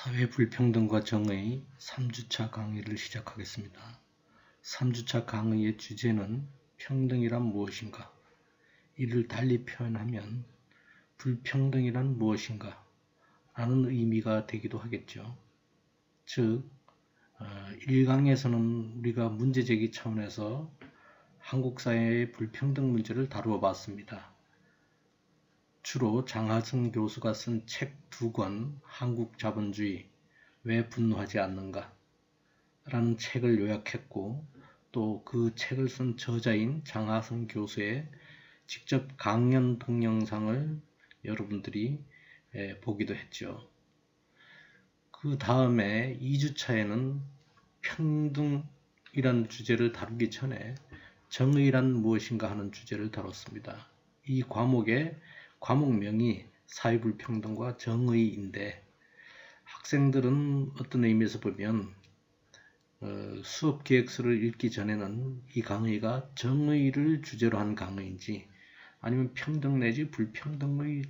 사회 불평등과 정의 3주차 강의를 시작하겠습니다. 3주차 강의의 주제는 평등이란 무엇인가? 이를 달리 표현하면 불평등이란 무엇인가? 라는 의미가 되기도 하겠죠. 즉, 1강에서는 우리가 문제제기 차원에서 한국 사회의 불평등 문제를 다루어 봤습니다. 주로 장하승 교수가 쓴 책 2권 한국 자본주의 왜 분노하지 않는가 라는 책을 요약했고, 또 그 책을 쓴 저자인 장하승 교수의 직접 강연 동영상을 여러분들이 보기도 했죠. 그 다음에 2주차에는 평등이란 주제를 다루기 전에 정의란 무엇인가 하는 주제를 다뤘습니다. 이 과목의 과목명이 사회불평등과 정의인데, 학생들은 어떤 의미에서 보면 수업 계획서를 읽기 전에는 이 강의가 정의를 주제로 한 강의인지 아니면 평등 내지 불평등을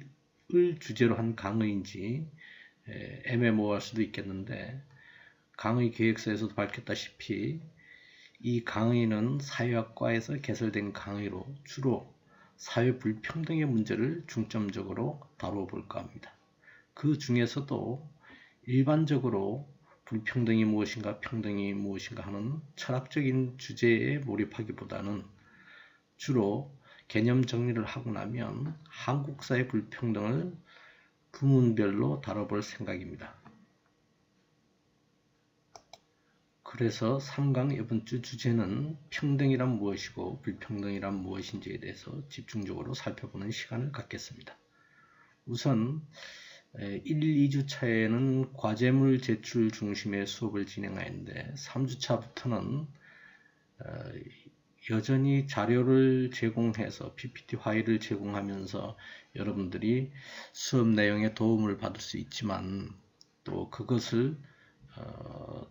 주제로 한 강의인지 애매모호할 수도 있겠는데, 강의 계획서에서도 밝혔다시피 이 강의는 사회학과에서 개설된 강의로 주로 사회 불평등의 문제를 중점적으로 다루어 볼까 합니다. 그 중에서도 일반적으로 불평등이 무엇인가 평등이 무엇인가 하는 철학적인 주제에 몰입하기보다는 주로 개념 정리를 하고 나면 한국 사회 불평등을 부문별로 다뤄볼 생각입니다. 그래서 3강 이번 주 주제는 평등이란 무엇이고 불평등이란 무엇인지에 대해서 집중적으로 살펴보는 시간을 갖겠습니다. 우선 1, 2주차에는 과제물 제출 중심의 수업을 진행하였는데 3주차부터는 여전히 자료를 제공해서 PPT 파일을 제공하면서 여러분들이 수업 내용에 도움을 받을 수 있지만, 또 그것을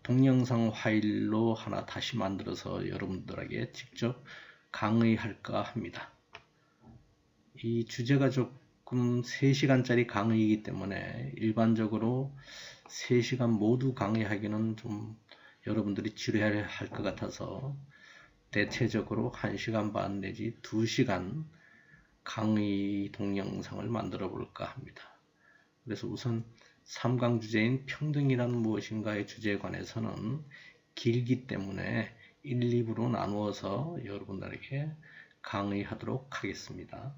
동영상 파일로 하나 다시 만들어서 여러분들에게 직접 강의할까 합니다. 이 주제가 조금 3시간짜리 강의이기 때문에 일반적으로 3시간 모두 강의하기는 좀 여러분들이 지루해 할 것 같아서 대체적으로 1시간 반 내지 2시간 강의 동영상을 만들어 볼까 합니다. 그래서 우선 3강 주제인 평등이란 무엇인가의 주제에 관해서는 길기 때문에 1, 2부로 나누어서 여러분들에게 강의하도록 하겠습니다.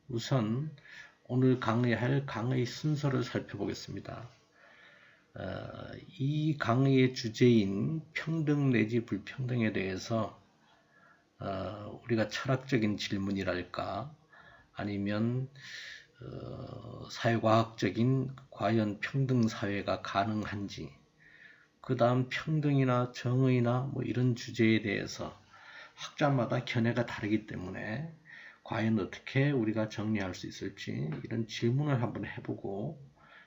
우선 오늘 강의할 강의 순서를 살펴보겠습니다. 이 강의의 주제인 평등 내지 불평등에 대해서 우리가 철학적인 질문이랄까 아니면 사회과학적인 과연 평등 사회가 가능한지, 그 다음 평등이나 정의나 이런 주제에 대해서 학자마다 견해가 다르기 때문에 과연 어떻게 우리가 정리할 수 있을지 이런 질문을 한번 해보고,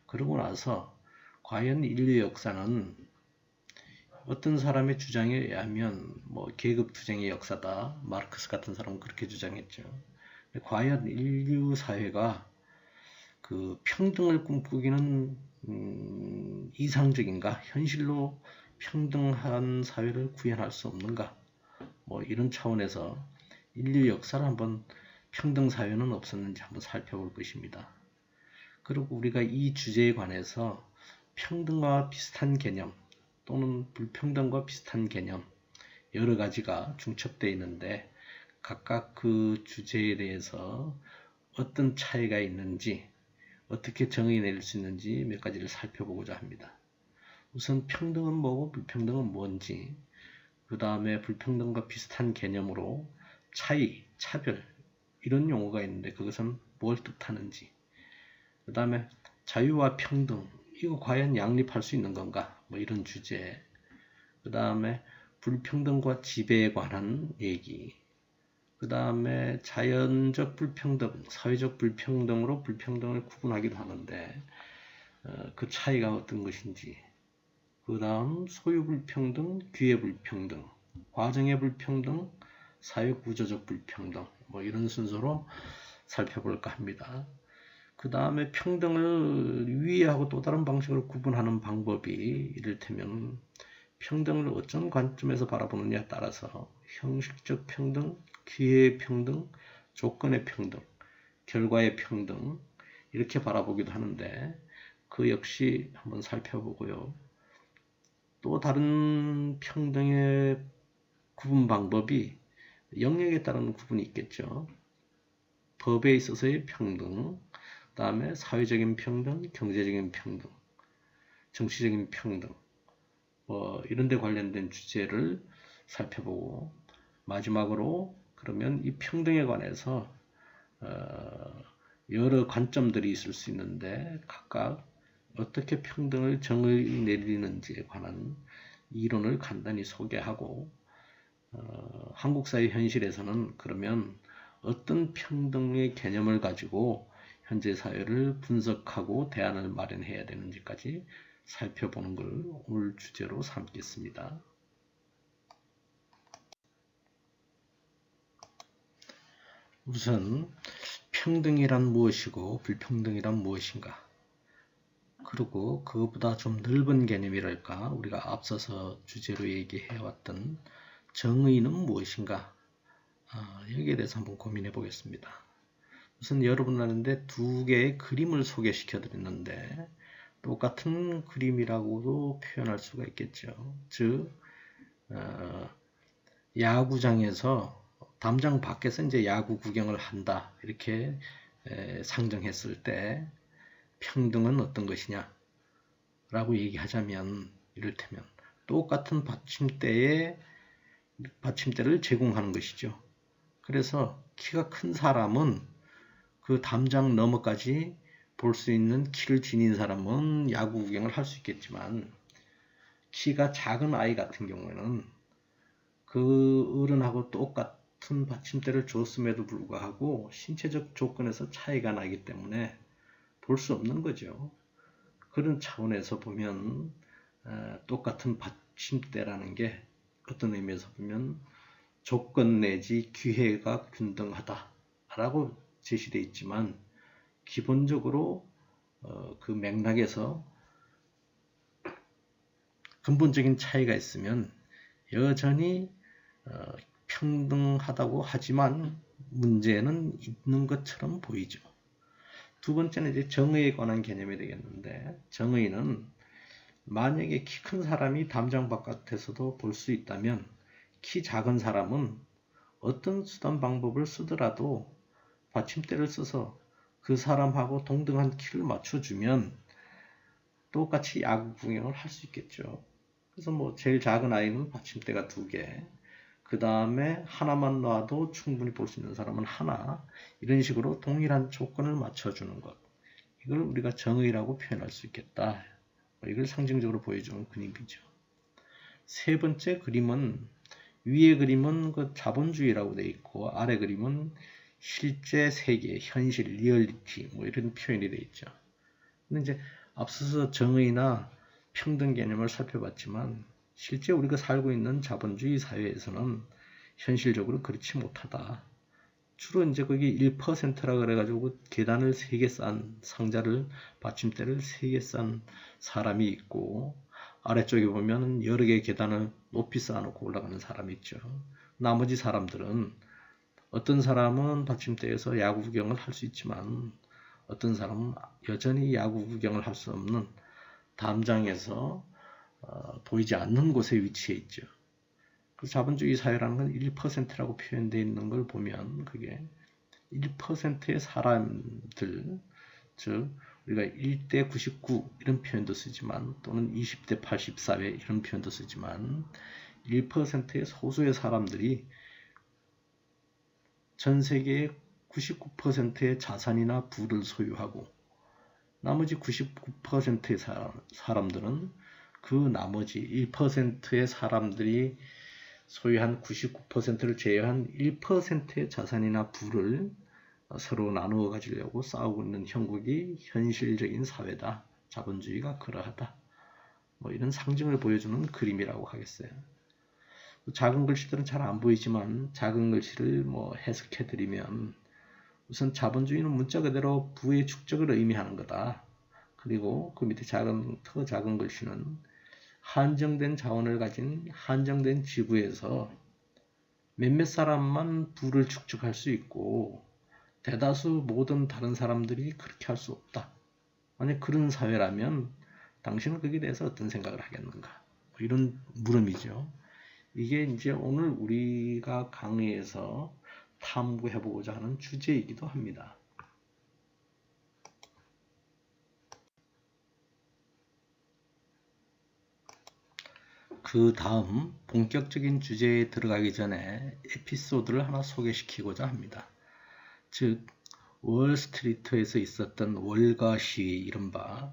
그러고 나서 과연 인류 역사는 어떤 사람의 주장에 의하면 계급투쟁의 역사다, 마르크스 같은 사람은 그렇게 주장했죠. 과연 인류 사회가 그 평등을 꿈꾸기는 이상적인가? 현실로 평등한 사회를 구현할 수 없는가? 이런 차원에서 인류 역사를 한번 평등 사회는 없었는지 한번 살펴볼 것입니다. 그리고 우리가 이 주제에 관해서 평등과 비슷한 개념 또는 불평등과 비슷한 개념 여러 가지가 중첩되어 있는데, 각각 그 주제에 대해서 어떤 차이가 있는지, 어떻게 정의 내릴 수 있는지 몇 가지를 살펴보고자 합니다. 우선 평등은 뭐고 불평등은 뭔지, 그 다음에 불평등과 비슷한 개념으로 차이, 차별 이런 용어가 있는데 그것은 뭘 뜻하는지, 그 다음에 자유와 평등 이거 과연 양립할 수 있는 건가, 이런 주제, 그 다음에 불평등과 지배에 관한 얘기, 그 다음에 자연적 불평등, 사회적 불평등으로 불평등을 구분하기도 하는데 그 차이가 어떤 것인지, 그 다음 소유 불평등, 기회 불평등, 과정의 불평등, 사회 구조적 불평등 이런 순서로 살펴볼까 합니다. 그 다음에 평등을 위에하고 또 다른 방식으로 구분하는 방법이 이를테면 평등을 어떤 관점에서 바라보느냐에 따라서 형식적 평등, 기회의 평등, 조건의 평등, 결과의 평등 이렇게 바라보기도 하는데 그 역시 한번 살펴보고요. 또 다른 평등의 구분 방법이 영역에 따른 구분이 있겠죠. 법에 있어서의 평등, 그 다음에 사회적인 평등, 경제적인 평등, 정치적인 평등 이런 데 관련된 주제를 살펴보고 마지막으로 그러면 이 평등에 관해서 여러 관점들이 있을 수 있는데 각각 어떻게 평등을 정의 내리는지에 관한 이론을 간단히 소개하고 한국 사회 현실에서는 그러면 어떤 평등의 개념을 가지고 현재 사회를 분석하고 대안을 마련해야 되는지까지 살펴보는 걸 오늘 주제로 삼겠습니다. 우선 평등이란 무엇이고 불평등이란 무엇인가? 그리고 그것보다 좀 넓은 개념이랄까? 우리가 앞서서 주제로 얘기해왔던 정의는 무엇인가? 여기에 대해서 한번 고민해 보겠습니다. 우선 여러분 아는데 두 개의 그림을 소개시켜 드렸는데 똑같은 그림이라고도 표현할 수가 있겠죠. 즉 야구장에서 담장 밖에서 이제 야구 구경을 한다 이렇게 상정했을 때 평등은 어떤 것이냐 라고 얘기하자면 이를테면 똑같은 받침대를 제공하는 것이죠. 그래서 키가 큰 사람은 그 담장 너머까지 볼 수 있는 키를 지닌 사람은 야구 구경을 할 수 있겠지만 키가 작은 아이 같은 경우에는 그 어른하고 똑같은 받침대를 줬음에도 불구하고 신체적 조건에서 차이가 나기 때문에 볼 수 없는 거죠. 그런 차원에서 보면 똑같은 받침대라는 게 어떤 의미에서 보면 조건 내지 기회가 균등하다라고 제시되어 있지만 기본적으로 그 맥락에서 근본적인 차이가 있으면 여전히 평등하다고 하지만 문제는 있는 것처럼 보이죠. 두 번째는 이제 정의에 관한 개념이 되겠는데 정의는 만약에 키 큰 사람이 담장 바깥에서도 볼 수 있다면 키 작은 사람은 어떤 수단 방법을 쓰더라도 받침대를 써서 그 사람하고 동등한 키를 맞춰주면 똑같이 야구 구경을 할 수 있겠죠. 그래서 뭐 제일 작은 아이는 받침대가 2개, 그 다음에 하나만 놔도 충분히 볼 수 있는 사람은 하나, 이런 식으로 동일한 조건을 맞춰주는 것. 이걸 우리가 정의라고 표현할 수 있겠다. 이걸 상징적으로 보여주는 그림이죠. 세 번째 그림은 위에 그림은 그 자본주의라고 되어 있고 아래 그림은 실제 세계, 현실, 리얼리티 뭐 이런 표현이 되어 있죠. 근데 이제 앞서서 정의나 평등 개념을 살펴봤지만 실제 우리가 살고 있는 자본주의 사회에서는 현실적으로 그렇지 못하다. 주로 이제 거기 1%라 그래가지고 계단을 3개 싼 상자를 받침대를 3개 싼 사람이 있고 아래쪽에 보면 여러 개의 계단을 높이 쌓아놓고 올라가는 사람이 있죠. 나머지 사람들은 어떤 사람은 받침대에서 야구 구경을 할 수 있지만 어떤 사람은 여전히 야구 구경을 할 수 없는 담장에서 보이지 않는 곳에 위치해 있죠. 그 자본주의 사회라는 건 1%라고 표현되어 있는 걸 보면 그게 1%의 사람들, 즉 우리가 1대 99 이런 표현도 쓰지만 또는 20대 84회 이런 표현도 쓰지만 1%의 소수의 사람들이 전 세계의 99%의 자산이나 부를 소유하고 나머지 99%의 사람들은 그 나머지 1%의 사람들이 소유한 99%를 제외한 1%의 자산이나 부를 서로 나누어 가지려고 싸우고 있는 형국이 현실적인 사회다. 자본주의가 그러하다. 뭐 이런 상징을 보여주는 그림이라고 하겠어요. 작은 글씨들은 잘 안 보이지만 작은 글씨를 뭐 해석해 드리면 우선 자본주의는 문자 그대로 부의 축적을 의미하는 거다. 그리고 그 밑에 더 작은 글씨는 한정된 자원을 가진 한정된 지구에서 몇몇 사람만 부를 축적할 수 있고 대다수 모든 다른 사람들이 그렇게 할 수 없다. 만약 그런 사회라면 당신은 거기에 대해서 어떤 생각을 하겠는가? 뭐 이런 물음이죠. 이게 이제 오늘 우리가 강의에서 탐구해보고자 하는 주제이기도 합니다. 그 다음 본격적인 주제에 들어가기 전에 에피소드를 하나 소개시키고자 합니다. 즉 월스트리트에서 있었던 월가 시위 이른바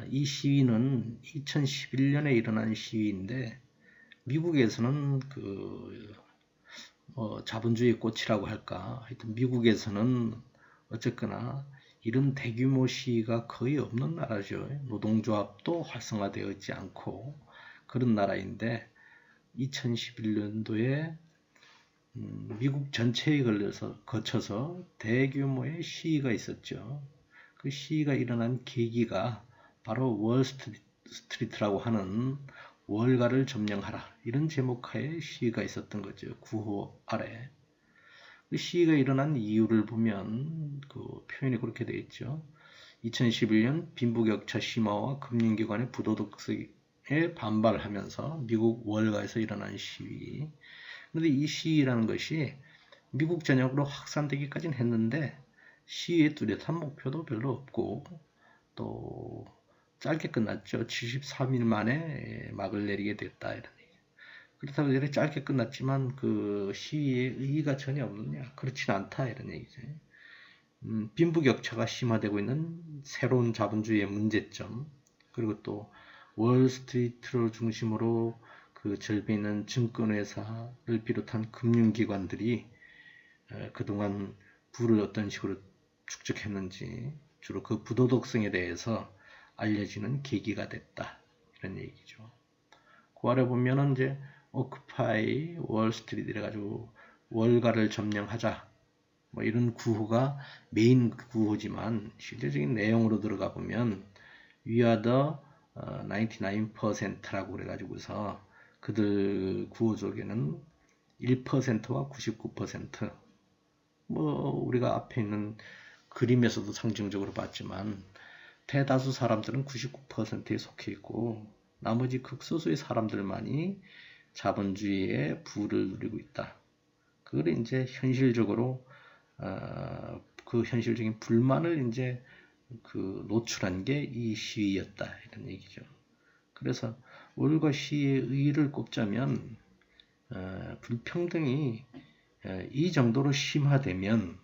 이 시위는 2011년에 일어난 시위인데 미국에서는 자본주의 꽃이라고 할까 하여튼 미국에서는 어쨌거나 이런 대규모 시위가 거의 없는 나라죠. 노동조합도 활성화되어 있지 않고 그런 나라인데 2011년도에 미국 전체에 거쳐서 대규모의 시위가 있었죠. 그 시위가 일어난 계기가 바로 월스트리트라고 하는 월가를 점령하라 이런 제목하에 시위가 있었던 거죠. 구호 아래. 그 시위가 일어난 이유를 보면 그 표현이 그렇게 되어 있죠. 2011년 빈부격차 심화와 금융기관의 부도덕성에 반발하면서 미국 월가에서 일어난 시위. 그런데 이 시위라는 것이 미국 전역으로 확산되기까지는 했는데 시위의 뚜렷한 목표도 별로 없고 또 짧게 끝났죠. 73일 만에 막을 내리게 됐다. 이런 얘기. 그렇다고 이렇게 짧게 끝났지만 그 시위의 의의가 전혀 없느냐? 그렇진 않다. 이런 얘기죠. 빈부격차가 심화되고 있는 새로운 자본주의의 문제점 그리고 또 월스트리트를 중심으로 그 절벽에 있는 증권회사를 비롯한 금융기관들이 그동안 부를 어떤 식으로 축적했는지 주로 그 부도덕성에 대해서 알려지는 계기가 됐다. 이런 얘기죠. 그 아래 보면은 이제 오크파이 월스트리트 이래가지고 월가를 점령하자 뭐 이런 구호가 메인 구호지만 실질적인 내용으로 들어가 보면 We are the 99%라고 그래가지고서 그들 구호 쪽에는 1%와 99%, 우리가 앞에 있는 그림에서도 상징적으로 봤지만 대다수 사람들은 99%에 속해 있고 나머지 극소수의 사람들만이 자본주의의 부를 누리고 있다. 그걸 이제 현실적으로 그 현실적인 불만을 이제 노출한 게 이 시위였다 이런 얘기죠. 그래서 월가 시위의 의의를 꼽자면 불평등이 이 정도로 심화되면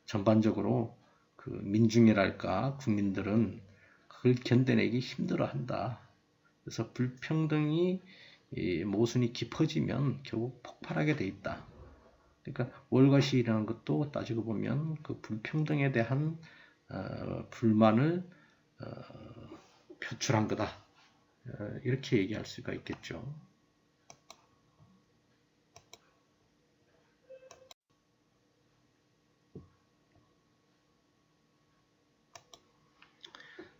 전반적으로 그 민중이랄까 국민들은 그걸 견뎌내기 힘들어한다. 그래서 불평등이 모순이 깊어지면 결국 폭발하게 돼 있다. 그러니까 월가 시위라는 것도 따지고 보면 그 불평등에 대한 불만을 표출한 거다. 이렇게 얘기할 수가 있겠죠.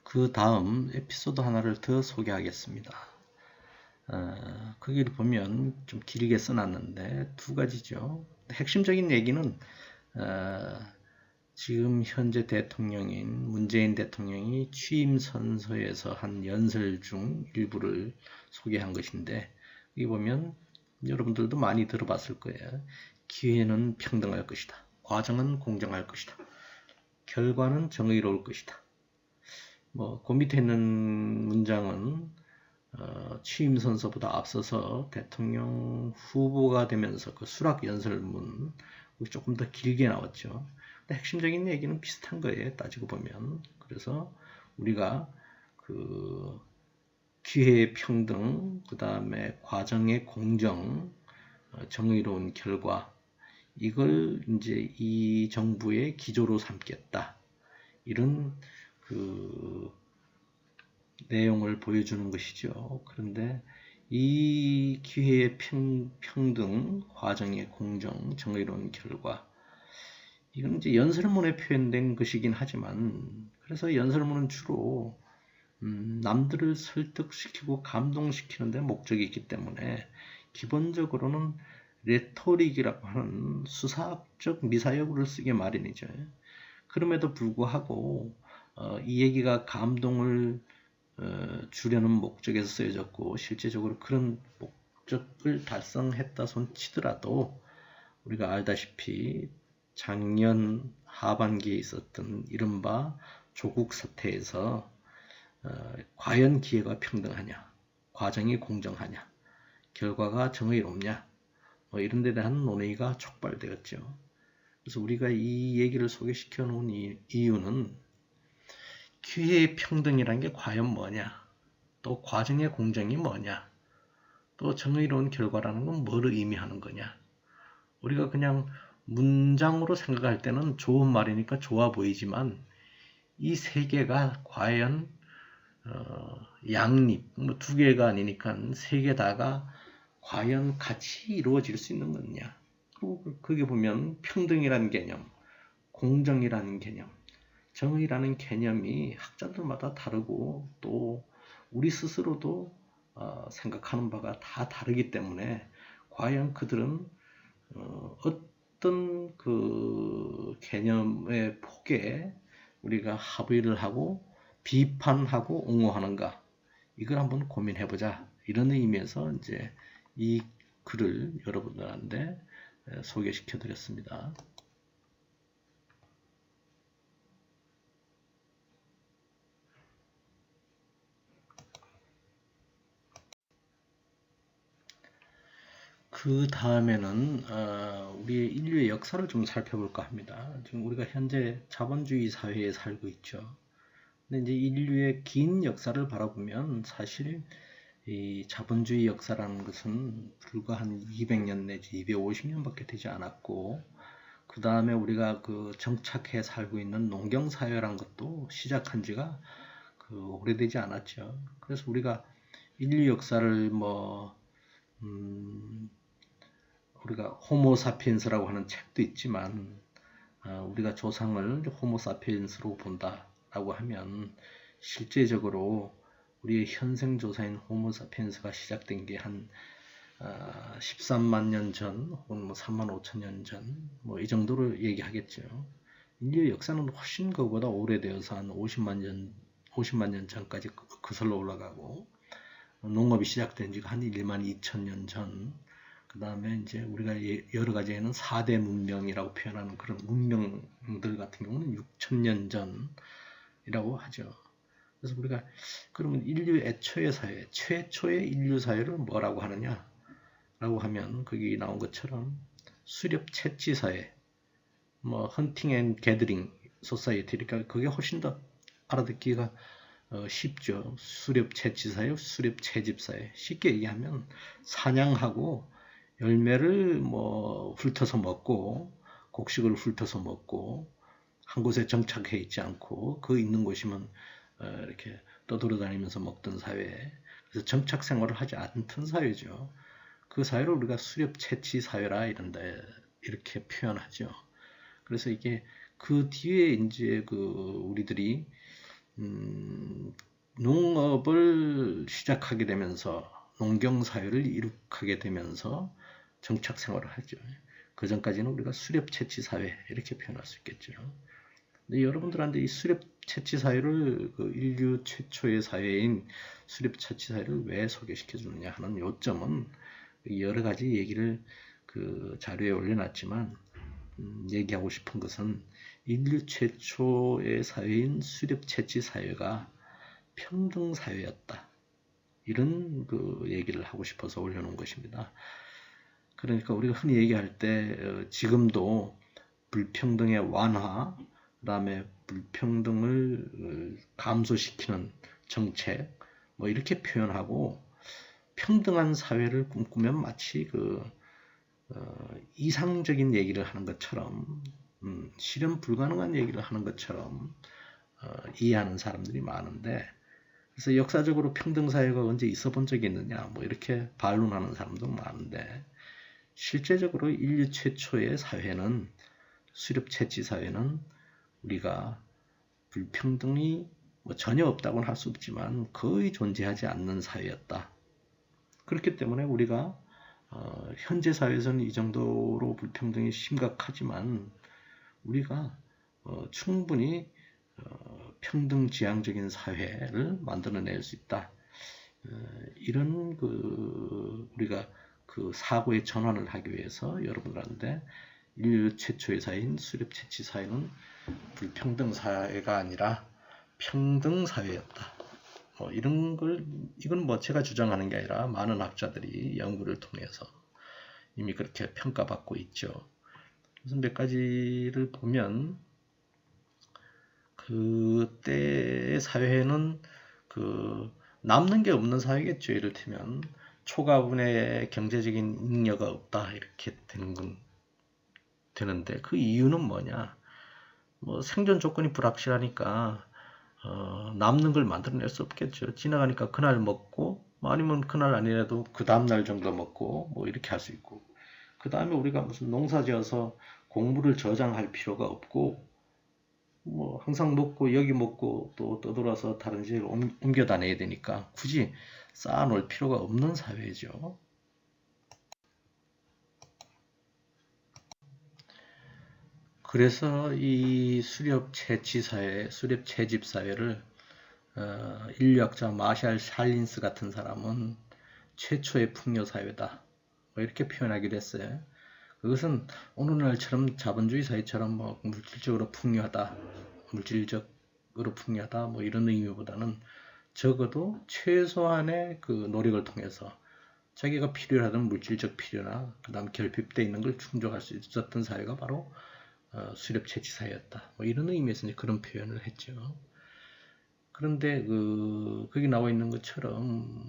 그 다음 에피소드 하나를 더 소개하겠습니다. 거기를 보면 좀 길게 써놨는데 두 가지죠. 핵심적인 얘기는 지금 현재 대통령인 문재인 대통령이 취임 선서에서 한 연설 중 일부를 소개한 것인데 여기 보면 여러분들도 많이 들어봤을 거예요. 기회는 평등할 것이다. 과정은 공정할 것이다. 결과는 정의로울 것이다. 그 밑에 있는 문장은 취임 선서보다 앞서서 대통령 후보가 되면서 그 수락 연설문 조금 더 길게 나왔죠. 근데 핵심적인 얘기는 비슷한 거예요. 따지고 보면. 그래서 우리가 그 기회의 평등, 그 다음에 과정의 공정, 정의로운 결과 이걸 이제 이 정부의 기조로 삼겠다. 이런 그 내용을 보여주는 것이죠. 그런데 이 기회의 평등, 과정의 공정, 정의로운 결과 이건 이제 연설문에 표현된 것이긴 하지만, 그래서 연설문은 주로 남들을 설득시키고 감동시키는 데 목적이 있기 때문에 기본적으로는 레토릭이라고 하는 수사학적 미사여구를 쓰게 마련이죠. 그럼에도 불구하고 이 얘기가 감동을 주려는 목적에서 쓰여졌고 실제적으로 그런 목적을 달성했다 손 치더라도 우리가 알다시피 작년 하반기에 있었던 이른바 조국 사태에서 과연 기회가 평등하냐, 과정이 공정하냐, 결과가 정의롭냐, 뭐 이런 데 대한 논의가 촉발되었죠. 그래서 우리가 이 얘기를 소개시켜 놓은 이유는 기회의 평등이란 게 과연 뭐냐, 또 과정의 공정이 뭐냐, 또 정의로운 결과라는 건 뭘 의미하는 거냐. 우리가 그냥 문장으로 생각할 때는 좋은 말이니까 좋아 보이지만 이 세 개가 과연 양립, 뭐 두 개가 아니니까 세 개 다가 과연 같이 이루어질 수 있는 거냐. 그리고 거기 보면 평등이라는 개념, 공정이라는 개념, 정의라는 개념이 학자들마다 다르고 또 우리 스스로도 생각하는 바가 다 다르기 때문에 과연 그들은 어떤 그 개념의 폭에 우리가 합의를 하고 비판하고 옹호하는가, 이걸 한번 고민해보자, 이런 의미에서 이제 이 글을 여러분들한테 소개시켜 드렸습니다. 그 다음에는 우리의 인류의 역사를 좀 살펴볼까 합니다. 지금 우리가 현재 자본주의 사회에 살고 있죠. 근데 이제 인류의 긴 역사를 바라보면 사실 이 자본주의 역사라는 것은 불과 한 200년 내지 250년밖에 되지 않았고, 그 다음에 우리가 그 정착해 살고 있는 농경 사회라는 것도 시작한 지가 오래되지 않았죠. 그래서 우리가 인류 역사를 우리가 호모사피엔스라고 하는 책도 있지만 우리가 조상을 호모사피엔스로 본다라고 하면 실제적으로 우리의 현생 조사인 호모사피엔스가 시작된 게 한 13만 년 전, 혹은 뭐 3만 5천 년 전, 뭐 이 정도로 얘기하겠죠. 인류의 역사는 훨씬 그보다 오래되어서 한 50만 년 전까지 거슬러 올라가고, 농업이 시작된 지가 한 1만 2천 년 전, 그 다음에 이제 우리가 여러 가지에는 4대 문명이라고 표현하는 그런 문명들 같은 경우는 6천 년 전이라고 하죠. 그래서 우리가 그러면 인류 애초의 사회, 최초의 인류 사회를 뭐라고 하느냐 라고 하면 거기 나온 것처럼 수렵 채취 사회, 뭐 헌팅 앤 게더링 소사이어티, 그러니까 그게 훨씬 더 알아듣기가 쉽죠. 수렵 채취 사회, 수렵 채집 사회. 쉽게 얘기하면 사냥하고 열매를 뭐 훑어서 먹고 곡식을 훑어서 먹고 한 곳에 정착해 있지 않고 그 있는 곳이면 이렇게 떠돌아다니면서 먹던 사회. 그래서 정착 생활을 하지 않던 사회죠. 그 사회를 우리가 수렵 채취 사회라 이렇게 표현하죠. 그래서 이게 그 뒤에 이제 우리들이 농업을 시작하게 되면서 농경 사회를 이룩하게 되면서 정착 생활을 하죠. 그 전까지는 우리가 수렵 채취 사회 이렇게 표현할 수 있겠죠. 근데 여러분들한테 이 수렵 채취 사회를 인류 최초의 사회인 수렵 채취 사회를 왜 소개시켜 주느냐 하는 요점은 여러 가지 얘기를 자료에 올려놨지만 얘기하고 싶은 것은 인류 최초의 사회인 수렵 채취 사회가 평등 사회였다. 이런 얘기를 하고 싶어서 올려놓은 것입니다. 그러니까 우리가 흔히 얘기할 때 지금도 불평등의 완화, 그 다음에 불평등을 감소시키는 정책, 뭐 이렇게 표현하고 평등한 사회를 꿈꾸면 마치 이상적인 얘기를 하는 것처럼, 실현 불가능한 얘기를 하는 것처럼 이해하는 사람들이 많은데, 그래서 역사적으로 평등사회가 언제 있어 본 적이 있느냐, 뭐 이렇게 반론하는 사람도 많은데, 실제적으로 인류 최초의 사회는 수렵 채취 사회는 우리가 불평등이 전혀 없다고는 할 수 없지만 거의 존재하지 않는 사회였다. 그렇기 때문에 우리가 현재 사회에서는 이 정도로 불평등이 심각하지만 우리가 충분히 평등지향적인 사회를 만들어낼 수 있다. 이런 우리가 그 사고의 전환을 하기 위해서 여러분들한테 인류 최초의 사회인 수렵 채취 사회는 불평등 사회가 아니라 평등 사회였다. 이건 제가 주장하는 게 아니라 많은 학자들이 연구를 통해서 이미 그렇게 평가받고 있죠. 그래서 몇 가지를 보면 그때의 사회는 남는 게 없는 사회겠죠. 이를테면 초가분의 경제적인 능력이 없다 이렇게 되는데 그 이유는 뭐냐? 생존 조건이 불확실하니까 남는 걸 만들어낼 수 없겠죠. 지나가니까 그날 먹고 아니면 그날 아니라도 그 다음날 정도 먹고 이렇게 할 수 있고 그 다음에 우리가 무슨 농사 지어서 곡물을 저장할 필요가 없고 항상 먹고 여기 먹고 또 떠돌아서 다른 지역을 옮겨 다녀야 되니까 굳이 쌓아 놓을 필요가 없는 사회죠. 그래서 이 수렵 채취 사회, 수렵 채집 사회를 인류학자 마샬 살린스 같은 사람은 최초의 풍요 사회다. 이렇게 표현하기도 했어요. 그것은 오늘날처럼 자본주의 사회처럼 물질적으로 풍요하다, 물질적으로 풍요하다 이런 의미보다는 적어도 최소한의 그 노력을 통해서 자기가 필요하던 물질적 필요나 그다음 결핍되어 있는 걸 충족할 수 있었던 사회가 바로 수렵 채취 사회였다. 이런 의미에서 이제 그런 표현을 했죠. 그런데 거기 나와 있는 것처럼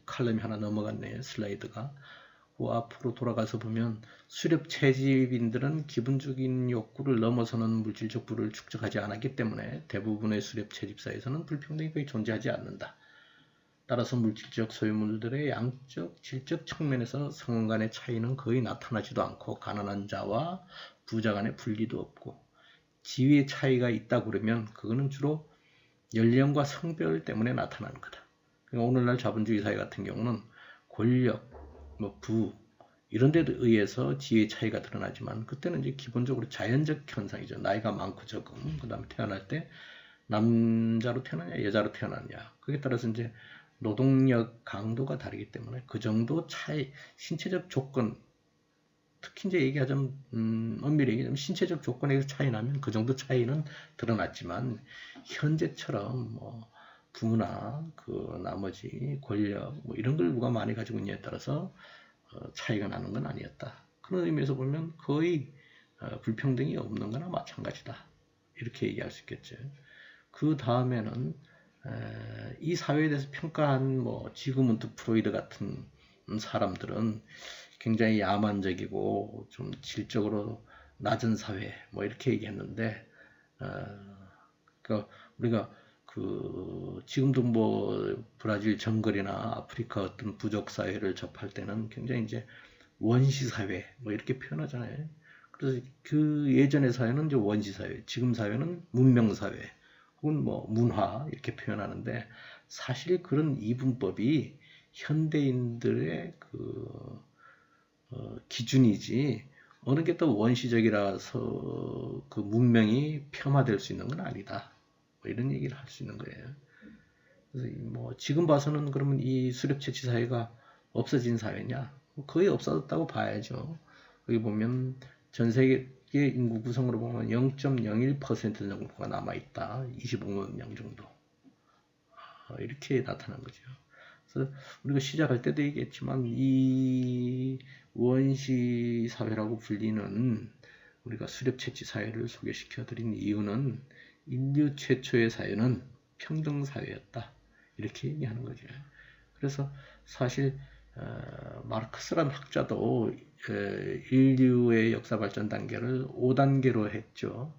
칼럼이 하나 넘어갔네요. 슬라이드가. 앞으로 돌아가서 보면 수렵 채집인들은 기본적인 욕구를 넘어서는 물질적 부를 축적하지 않았기 때문에 대부분의 수렵 채집사에서는 불평등이 거의 존재하지 않는다. 따라서 물질적 소유물들의 양적, 질적 측면에서 성원 간의 차이는 거의 나타나지도 않고 가난한 자와 부자 간의 분리도 없고 지위의 차이가 있다 그러면 그거는 주로 연령과 성별 때문에 나타나는 거다. 그러니까 오늘날 자본주의 사회 같은 경우는 권력, 부 이런 데 의해서 지위의 차이가 드러나지만 그때는 이제 기본적으로 자연적 현상이죠. 나이가 많고 적음, 그 다음에 태어날 때 남자로 태어나냐 여자로 태어나냐 그에 따라서 이제 노동력 강도가 다르기 때문에 그 정도 차이, 신체적 조건 특히 이제 얘기하자면 엄밀히 얘기하자면 신체적 조건에서 차이 나면 그 정도 차이는 드러났지만 현재처럼 부나 나머지 권력 이런 걸 누가 많이 가지고 있냐에 따라서 차이가 나는 건 아니었다. 그런 의미에서 보면 거의 불평등이 없는 거나 마찬가지다. 이렇게 얘기할 수 있겠죠. 그 다음에는 이 사회에 대해서 평가한 지그문트 프로이드 같은 사람들은 굉장히 야만적이고 좀 질적으로 낮은 사회 이렇게 얘기했는데 그러니까 우리가 지금도 브라질 정글이나 아프리카 어떤 부족 사회를 접할 때는 굉장히 이제 원시 사회 이렇게 표현하잖아요. 그래서 그 예전의 사회는 이제 원시 사회, 지금 사회는 문명 사회 혹은 문화 이렇게 표현하는데 사실 그런 이분법이 현대인들의 기준이지 어느 게 또 원시적이라서 그 문명이 폄하될 수 있는 건 아니다. 이런 얘기를 할 수 있는 거예요. 그래서 지금 봐서는 그러면 이 수렵 채취 사회가 없어진 사회냐? 거의 없어졌다고 봐야죠. 여기 보면 전 세계 인구 구성으로 보면 0.01% 정도가 남아있다. 25만 명 정도. 이렇게 나타난 거죠. 그래서 우리가 시작할 때도 얘기했지만 이 원시 사회라고 불리는 우리가 수렵 채취 사회를 소개시켜 드린 이유는 인류 최초의 사회는 평등 사회였다. 이렇게 얘기하는 거죠. 그래서 사실 마르크스란 학자도 인류의 역사 발전 단계를 5단계로 했죠.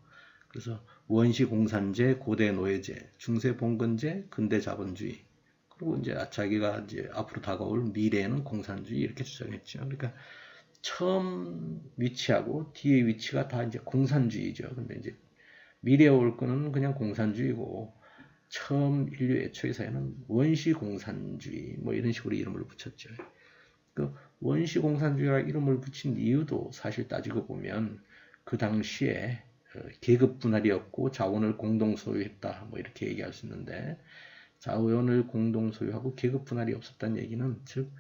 그래서 원시 공산제, 고대 노예제, 중세 봉건제, 근대 자본주의. 그리고 이제 자기가 이제 앞으로 다가올 미래에는 공산주의 이렇게 주장했죠. 그러니까 처음 위치하고 뒤에 위치가 다 이제 공산주의죠. 근데 이제 미래에 올 거는 그냥 공산주의고 처음 인류 애초의 사회는 원시 공산주의 뭐 이런 식으로 이름을 붙였죠. 그 원시 공산주의라 이름을 붙인 이유도 사실 따지고 보면 그 당시에 계급 분할이 없고 자원을 공동 소유했다 뭐 이렇게 얘기할 수 있는데 자원을 공동 소유하고 계급 분할이 없었다는 얘기는 즉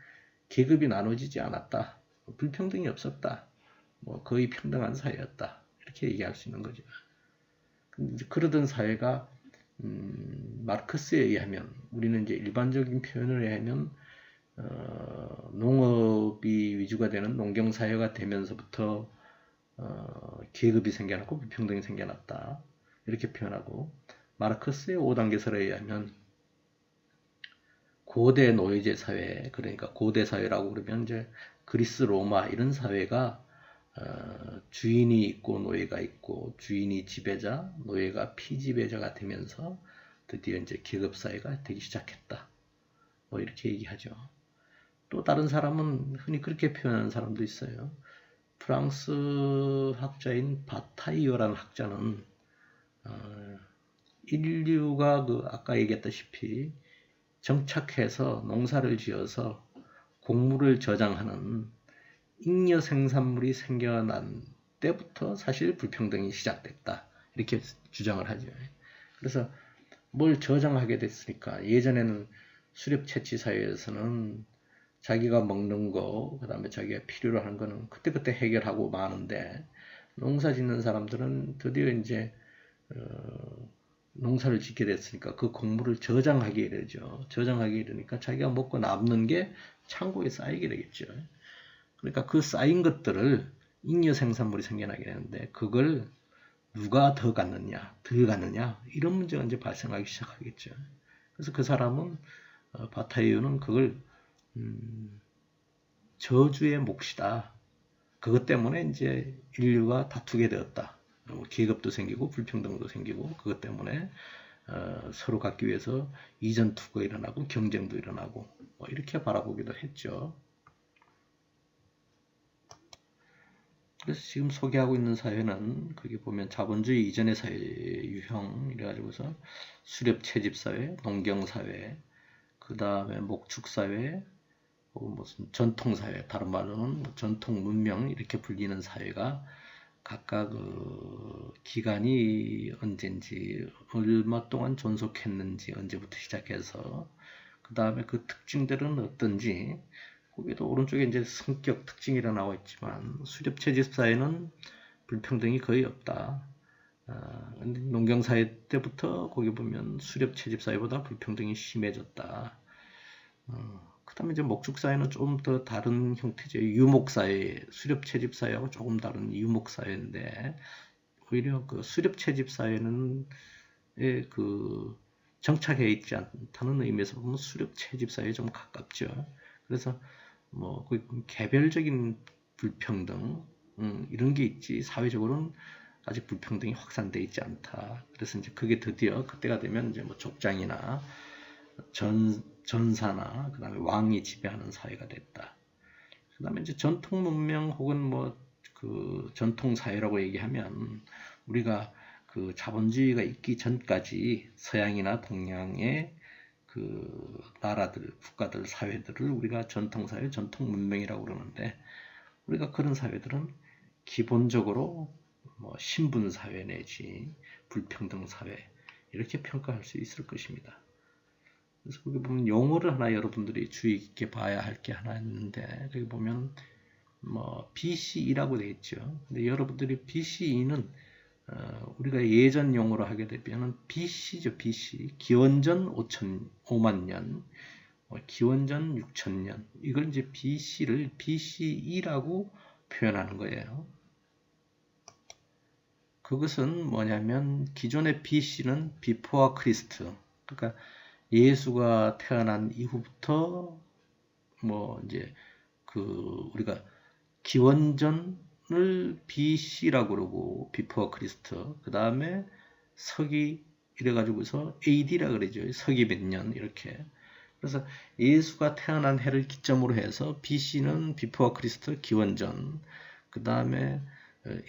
계급이 나눠지지 않았다. 불평등이 없었다. 뭐 거의 평등한 사회였다. 이렇게 얘기할 수 있는 거죠. 그러던 사회가 마르크스에 의하면 우리는 이제 일반적인 표현을 의하면 농업이 위주가 되는 농경 사회가 되면서부터 계급이 생겨났고 불평등이 생겨났다. 이렇게 표현하고 마르크스의 5단계설에 의하면 고대 노예제 사회, 그러니까 고대 사회라고 그러면 이제 그리스, 로마 이런 사회가 주인이 있고 노예가 있고 주인이 지배자, 노예가 피지배자가 되면서 드디어 이제 계급 사회가 되기 시작했다. 뭐 이렇게 얘기하죠. 또 다른 사람은 흔히 그렇게 표현하는 사람도 있어요. 프랑스 학자인 바타이어라는 학자는 인류가 그 아까 얘기했다시피 정착해서 농사를 지어서 곡물을 저장하는 잉여 생산물이 생겨난 때부터 사실 불평등이 시작됐다. 이렇게 주장을 하죠. 그래서 뭘 저장하게 됐으니까 예전에는 수렵 채취 사회에서는 자기가 먹는 거, 그 다음에 자기가 필요로 하는 거는 그때그때 해결하고 마는데 농사 짓는 사람들은 드디어 이제 농사를 짓게 됐으니까 그 곡물을 저장하게 되죠. 저장하게 되니까 자기가 먹고 남는 게 창고에 쌓이게 되겠죠. 그러니까 그 쌓인 것들을 잉여 생산물이 생겨나게 되는데 그걸 누가 더 갖느냐, 덜 갖느냐 이런 문제가 이제 발생하기 시작하겠죠. 그래서 그 사람은 바타이어는 그걸 저주의 몫이다. 그것 때문에 이제 인류가 다투게 되었다. 계급도 생기고 불평등도 생기고 그것 때문에 서로 갖기 위해서 이전 투구가 일어나고 경쟁도 일어나고 뭐 이렇게 바라보기도 했죠. 그래서 지금 소개하고 있는 사회는 거기 보면 자본주의 이전의 사회 유형 이래가지고서 수렵 채집 사회, 농경 사회, 그 다음에 목축 사회, 무슨 전통 사회, 다른 말로는 전통 문명 이렇게 불리는 사회가 각각 그 기간이 언젠지 얼마 동안 존속했는지 언제부터 시작해서 그 다음에 그 특징들은 어떤지 거기도 오른쪽에 이제 성격 특징이라 나와 있지만 수렵 채집 사회는 불평등이 거의 없다. 근데 농경 사회 때부터 거기 보면 수렵 채집 사회보다 불평등이 심해졌다. 그 다음에 이제 목축 사회는 좀 더 다른 형태죠. 유목 사회, 수렵 채집 사회하고 조금 다른 유목 사회인데 오히려 그 수렵 채집 사회는 그 정착해 있지 않다는 의미에서 보면 수렵 채집 사회에 좀 가깝죠. 그래서 뭐 개별적인 불평등 이런 게 있지 사회적으로는 아직 불평등이 확산되어 있지 않다. 그래서 이제 그게 드디어 그때가 되면 이제 뭐 족장이나 전사나 그 다음에 왕이 지배하는 사회가 됐다. 그 다음에 이제 전통 문명 혹은 뭐 그 전통 사회라고 얘기하면 우리가 그 자본주의가 있기 전까지 서양이나 동양의 그 나라들, 국가들, 사회들을 우리가 전통사회, 전통문명이라고 그러는데 우리가 그런 사회들은 기본적으로 뭐 신분사회 내지 불평등사회 이렇게 평가할 수 있을 것입니다. 그래서 거기 보면 용어를 하나 여러분들이 주의 깊게 봐야 할 게 하나 있는데 거기 보면 뭐 BCE라고 되어 있죠. 근데 여러분들이 BCE는 우리가 예전 용어로 하게 되면 BC죠. BC. 기원전 5만 년, 기원전 6천 년. 이걸 이제 BC를 BCE라고 표현하는 거예요. 그것은 뭐냐면 기존의 BC는 비포와 크리스트. 그러니까 예수가 태어난 이후부터 뭐 이제 그 우리가 기원전을 BC라고 그러고 비포 크리스트 그 다음에 서기 이래가지고서 AD라 그러죠. 서기 몇 년 이렇게 그래서 예수가 태어난 해를 기점으로 해서 BC는 비포와 크리스트 기원전, 그 다음에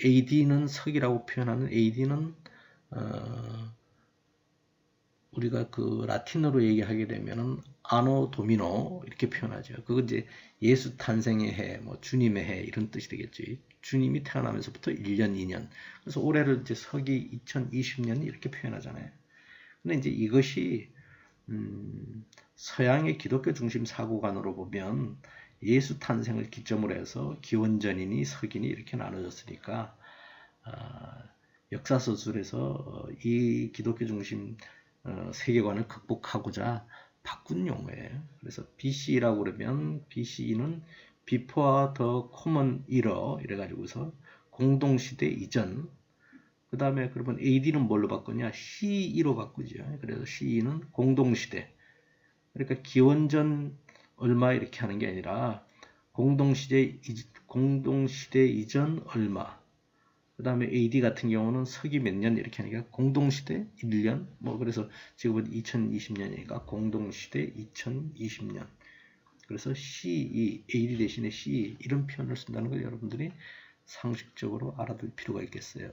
AD는 서기라고 표현하는 AD는 우리가 그 라틴어로 얘기하게 되면은 아노 도미노 이렇게 표현하죠. 그거 이제 예수 탄생의 해, 뭐 주님의 해 이런 뜻이 되겠지. 주님이 태어나면서부터 1년, 2년. 그래서 올해를 이제 서기 2020년 이렇게 표현하잖아요. 근데 이제 이것이 서양의 기독교 중심 사고관으로 보면 예수 탄생을 기점으로 해서 기원전이니 서기니 이렇게 나눠졌으니까 역사서술에서 이 기독교 중심 세계관을 극복하고자 바꾼 용어예요. 그래서 BC라고 그러면 BC는 Before the Common Era 이래가지고서 공동시대 이전. 그 다음에 그러면 AD는 뭘로 바꾸냐? CE로 바꾸죠. 그래서 CE는 공동시대. 그러니까 기원전 얼마 이렇게 하는 게 아니라 공동시대 이전 얼마. 그 다음에 AD 같은 경우는 서기 몇 년 이렇게 하니까 공동시대 1년 뭐 그래서 지금은 2020년이니까 공동시대 2020년 그래서 CE, AD 대신에 CE 이런 표현을 쓴다는 걸 여러분들이 상식적으로 알아둘 필요가 있겠어요.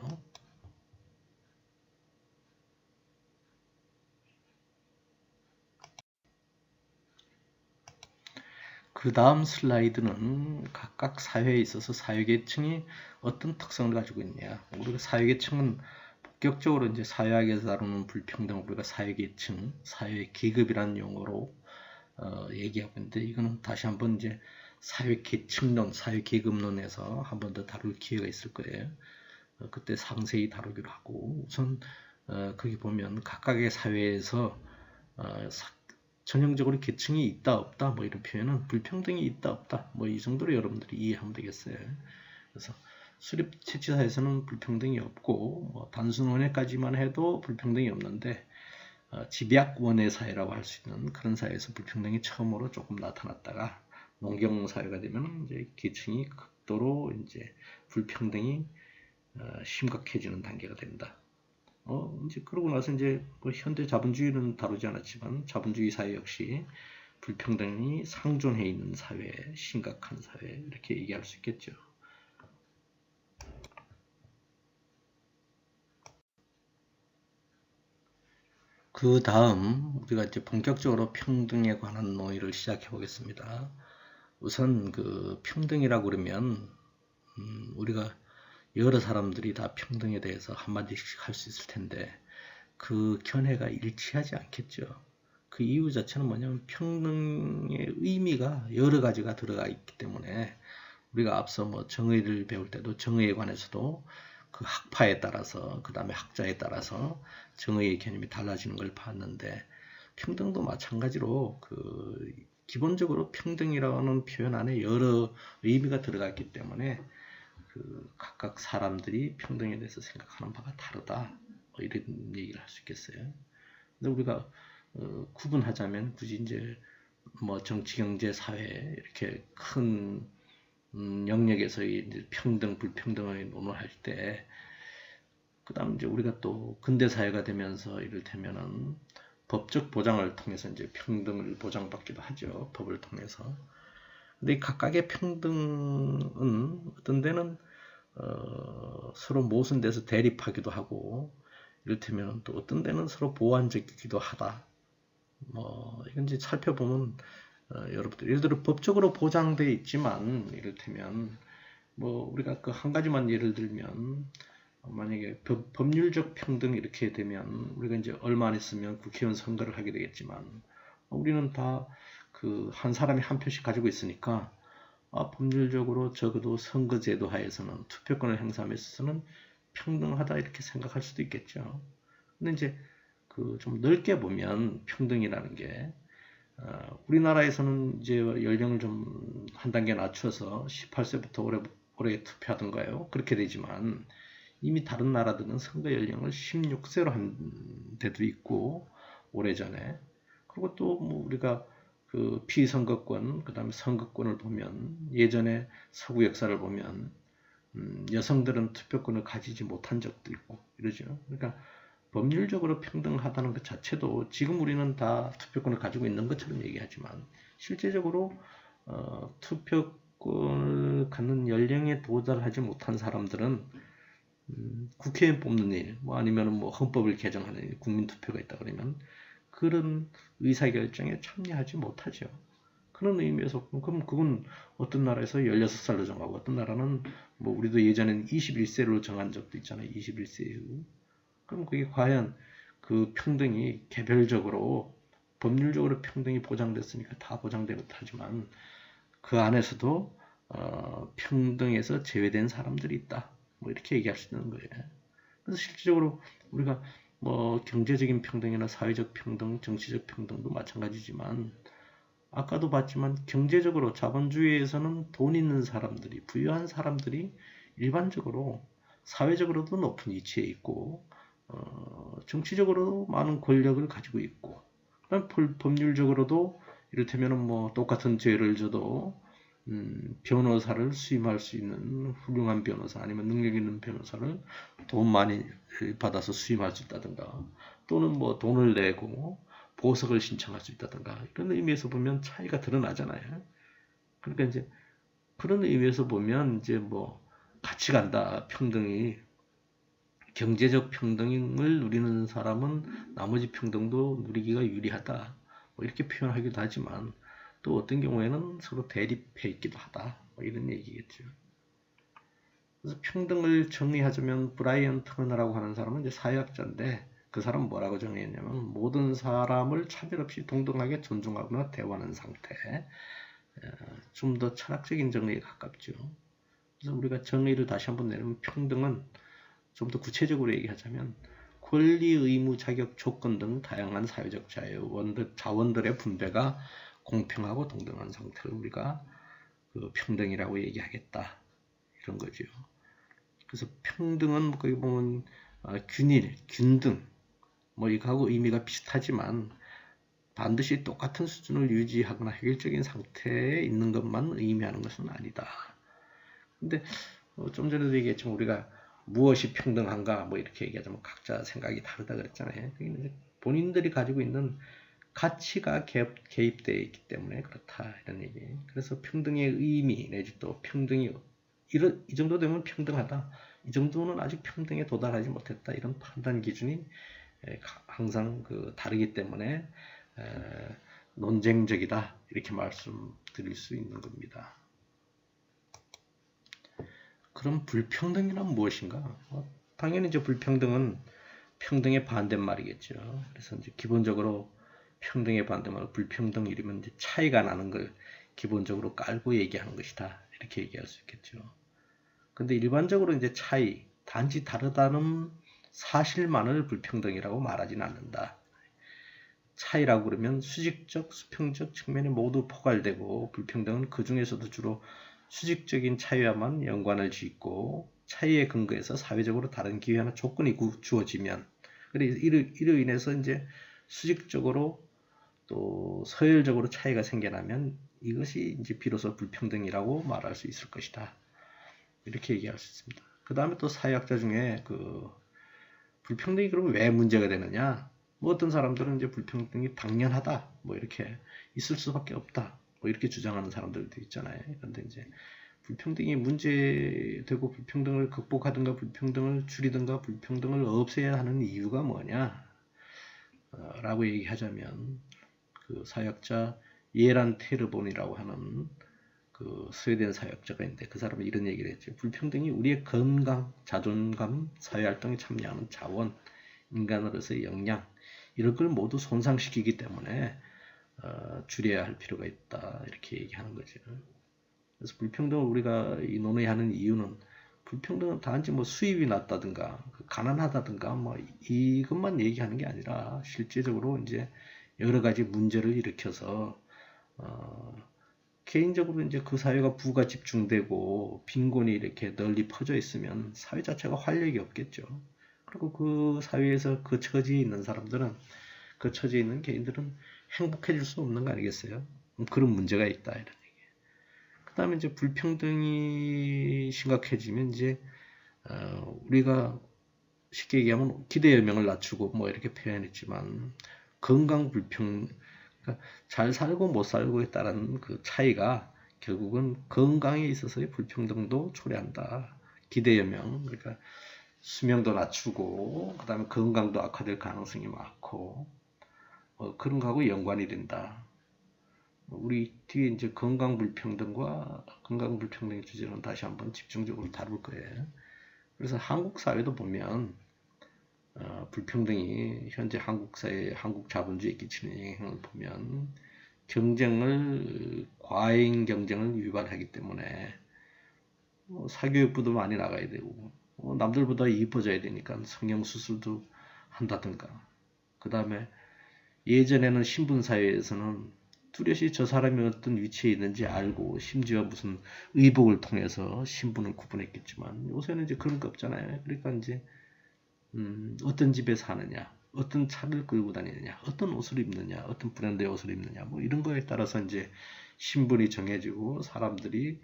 그 다음 슬라이드는 각각 사회에 있어서 사회계층이 어떤 특성을 가지고 있냐. 우리가 사회계층은 본격적으로 이제 사회학에서 다루는 불평등, 우리가 사회계층, 사회계급이라는 용어로 얘기하고 있는데 이거는 다시 한번 이제 사회계층론, 사회계급론에서 한 번 더 다룰 기회가 있을 거예요. 그때 상세히 다루기로 하고 우선 거기 보면 각각의 사회에서 전형적으로 계층이 있다 없다 뭐 이런 표현은 불평등이 있다 없다 뭐 이 정도로 여러분들이 이해하면 되겠어요. 그래서 수립 채취사에서는 불평등이 없고 뭐 단순 원해까지만 해도 불평등이 없는데 집약 원해 사회라고 할 수 있는 그런 사회에서 불평등이 처음으로 조금 나타났다가 농경 사회가 되면 이제 계층이 극도로 이제 불평등이 심각해지는 단계가 된다. 이제 그러고 나서 이제 뭐 현대 자본주의는 다루지 않았지만 자본주의 사회 역시 불평등이 상존해 있는 사회, 심각한 사회 이렇게 얘기할 수 있겠죠. 그 다음 우리가 이제 본격적으로 평등에 관한 논의를 시작해 보겠습니다. 우선 그 평등이라고 그러면 우리가 여러 사람들이 다 평등에 대해서 한마디씩 할 수 있을 텐데 그 견해가 일치하지 않겠죠. 그 이유 자체는 뭐냐면 평등의 의미가 여러 가지가 들어가 있기 때문에 우리가 앞서 뭐 정의를 배울 때도 정의에 관해서도 그 학파에 따라서 그 다음에 학자에 따라서 정의의 개념이 달라지는 걸 봤는데 평등도 마찬가지로 그 기본적으로 평등이라는 표현 안에 여러 의미가 들어가 있기 때문에 그 각각 사람들이 평등에 대해서 생각하는 바가 다르다 뭐 이런 얘기를 할 수 있겠어요. 근데 우리가 구분하자면 굳이 이제 뭐 정치, 경제, 사회 이렇게 큰 영역에서의 이제 평등, 불평등을 논의할 때, 그다음 이제 우리가 또 근대 사회가 되면서 이를테면은 법적 보장을 통해서 이제 평등을 보장받기도 하죠. 법을 통해서. 근데 이 각각의 평등은 어떤 데는 서로 모순돼서 대립하기도 하고, 이를테면 또 어떤 데는 서로 보완적이기도 하다. 뭐 이건 이제 살펴보면 여러분들 예를 들어 법적으로 보장되어 있지만 이를테면 뭐 우리가 그 한 가지만 예를 들면 만약에 법률적 평등 이렇게 되면 우리가 이제 얼마 안 있으면 국회의원 선거를 하게 되겠지만 우리는 다 그 한 사람이 한 표씩 가지고 있으니까 법률적으로 적어도 선거제도 하에서는 투표권을 행사함에 있어서는 평등하다 이렇게 생각할 수도 있겠죠. 근데 이제 그 좀 넓게 보면 평등이라는 게 우리나라에서는 이제 연령을 좀 한 단계 낮춰서 18세부터 올해 투표하던가요. 그렇게 되지만 이미 다른 나라들은 선거 연령을 16세로 한 데도 있고 오래전에 그리고 또 뭐 우리가 그 피선거권 그다음에 선거권을 보면 예전에 서구 역사를 보면 여성들은 투표권을 가지지 못한 적도 있고 이러죠. 그러니까 법률적으로 평등하다는 것 자체도 지금 우리는 다 투표권을 가지고 있는 것처럼 얘기하지만 실제적으로 투표권을 갖는 연령에 도달하지 못한 사람들은 국회의원 뽑는 일, 뭐 아니면 뭐 헌법을 개정하는 일, 국민투표가 있다 그러면 그런 의사결정에 참여하지 못하죠. 그런 의미에서 그럼 그건 어떤 나라에서 16살로 정하고 어떤 나라는 뭐 우리도 예전엔 21세로 정한 적도 있잖아요. 21세 이후. 그럼 그게 과연 그 평등이 개별적으로 법률적으로 평등이 보장됐으니까 다 보장되고 하지만 그 안에서도 평등에서 제외된 사람들이 있다. 뭐 이렇게 얘기할 수 있는 거예요. 그래서 실질적으로 우리가 뭐 경제적인 평등이나 사회적 평등, 정치적 평등도 마찬가지지만 아까도 봤지만 경제적으로 자본주의에서는 돈 있는 사람들이, 부유한 사람들이 일반적으로 사회적으로도 높은 위치에 있고 정치적으로도 많은 권력을 가지고 있고 법률적으로도 이를테면 뭐 똑같은 죄를 져도 변호사를 수임할 수 있는 훌륭한 변호사 아니면 능력 있는 변호사를 돈 많이 받아서 수임할 수 있다든가 또는 뭐 돈을 내고 보석을 신청할 수 있다든가 이런 의미에서 보면 차이가 드러나잖아요. 그러니까 이제 그런 의미에서 보면 이제 뭐 같이 간다 평등이 경제적 평등을 누리는 사람은 나머지 평등도 누리기가 유리하다. 뭐 이렇게 표현하기도 하지만 또 어떤 경우에는 서로 대립해 있기도 하다. 뭐 이런 얘기겠죠. 그래서 평등을 정의하자면 브라이언 터너라고 하는 사람은 이제 사회학자인데 그 사람은 뭐라고 정의했냐면 모든 사람을 차별 없이 동등하게 존중하거나 대우하는 상태. 좀 더 철학적인 정의에 가깝죠. 그래서 우리가 정의를 다시 한번 내리면 평등은 좀 더 구체적으로 얘기하자면 권리, 의무, 자격, 조건 등 다양한 사회적 자원들의 분배가 공평하고 동등한 상태를 우리가 그 평등이라고 얘기하겠다. 이런 거죠. 그래서 평등은 거기 보면 균일, 균등 뭐 이거하고 의미가 비슷하지만 반드시 똑같은 수준을 유지하거나 획일적인 상태에 있는 것만 의미하는 것은 아니다. 근데 좀 전에도 얘기했지만 우리가 무엇이 평등한가 뭐 이렇게 얘기하자면 각자 생각이 다르다 그랬잖아요. 본인들이 가지고 있는 가치가 개입되어 있기 때문에 그렇다 이런 얘기. 그래서 평등의 의미 내지 또 평등이 이 정도 되면 평등하다. 이 정도는 아직 평등에 도달하지 못했다. 이런 판단 기준이 항상 다르기 때문에 논쟁적이다. 이렇게 말씀드릴 수 있는 겁니다. 그럼 불평등이란 무엇인가? 당연히 이제 불평등은 평등의 반대말이겠죠. 그래서 이제 기본적으로 평등의 반대말 불평등이라면 이제 차이가 나는 걸 기본적으로 깔고 얘기하는 것이다. 이렇게 얘기할 수 있겠죠. 근데 일반적으로 이제 차이, 단지 다르다는 사실만을 불평등이라고 말하지는 않는다. 차이라고 그러면 수직적, 수평적 측면이 모두 포괄되고 불평등은 그 중에서도 주로 수직적인 차이와만 연관을 짓고 차이에 근거해서 사회적으로 다른 기회나 조건이 주어지면 이로 인해서 이제 수직적으로 또 서열적으로 차이가 생겨나면 이것이 이제 비로소 불평등이라고 말할 수 있을 것이다. 이렇게 얘기할 수 있습니다. 그 다음에 또 사회학자 중에 불평등이 그러면 왜 문제가 되느냐? 뭐 어떤 사람들은 이제 불평등이 당연하다. 뭐 이렇게 있을 수밖에 없다. 뭐 이렇게 주장하는 사람들도 있잖아요. 그런데 이제 불평등이 문제되고 불평등을 극복하든가 불평등을 줄이든가 불평등을 없애야 하는 이유가 뭐냐? 라고 얘기하자면 그 사회학자 예란 테르본이라고 하는 그 스웨덴 사회학자가 있는데 그 사람은 이런 얘기를 했죠. 불평등이 우리의 건강, 자존감, 사회활동에 참여하는 자원, 인간으로서의 역량 이런 걸 모두 손상시키기 때문에 줄여야 할 필요가 있다 이렇게 얘기하는 거죠. 그래서 불평등을 우리가 논의하는 이유는 불평등은 단지 뭐 수입이 낮다든가 가난하다든가 뭐 이것만 얘기하는 게 아니라 실제적으로 이제 여러 가지 문제를 일으켜서 개인적으로 이제 그 사회가 부가 집중되고 빈곤이 이렇게 널리 퍼져 있으면 사회 자체가 활력이 없겠죠. 그리고 그 사회에서 그 처지에 있는 사람들은 그 처지에 있는 개인들은 행복해질 수 없는 거 아니겠어요? 그런 문제가 있다 이런 얘기. 그 다음에 이제 불평등이 심각해지면 이제 우리가 쉽게 얘기하면 기대여명을 낮추고 뭐 이렇게 표현했지만 건강 불평, 그러니까 잘 살고 못 살고에 따른 그 차이가 결국은 건강에 있어서의 불평등도 초래한다. 기대여명, 그러니까 수명도 낮추고 그다음에 건강도 악화될 가능성이 많고 그런 거하고 연관이 된다. 우리 뒤에 이제 건강 불평등과 건강 불평등의 주제는 다시 한번 집중적으로 다룰 거예요. 그래서 한국 사회도 보면 불평등이 현재 한국 사회, 한국 자본주의에 끼치는 영향을 보면 과잉 경쟁을 유발하기 때문에 사교육부도 많이 나가야 되고 남들보다 이뻐져야 되니까 성형수술도 한다든가 그 다음에 예전에는 신분사회에서는 뚜렷이 저 사람이 어떤 위치에 있는지 알고 심지어 무슨 의복을 통해서 신분을 구분했겠지만 요새는 이제 그런 거 없잖아요. 그러니까 이제 어떤 집에 사느냐, 어떤 차를 끌고 다니느냐, 어떤 옷을 입느냐, 어떤 브랜드의 옷을 입느냐, 뭐 이런 거에 따라서 이제 신분이 정해지고 사람들이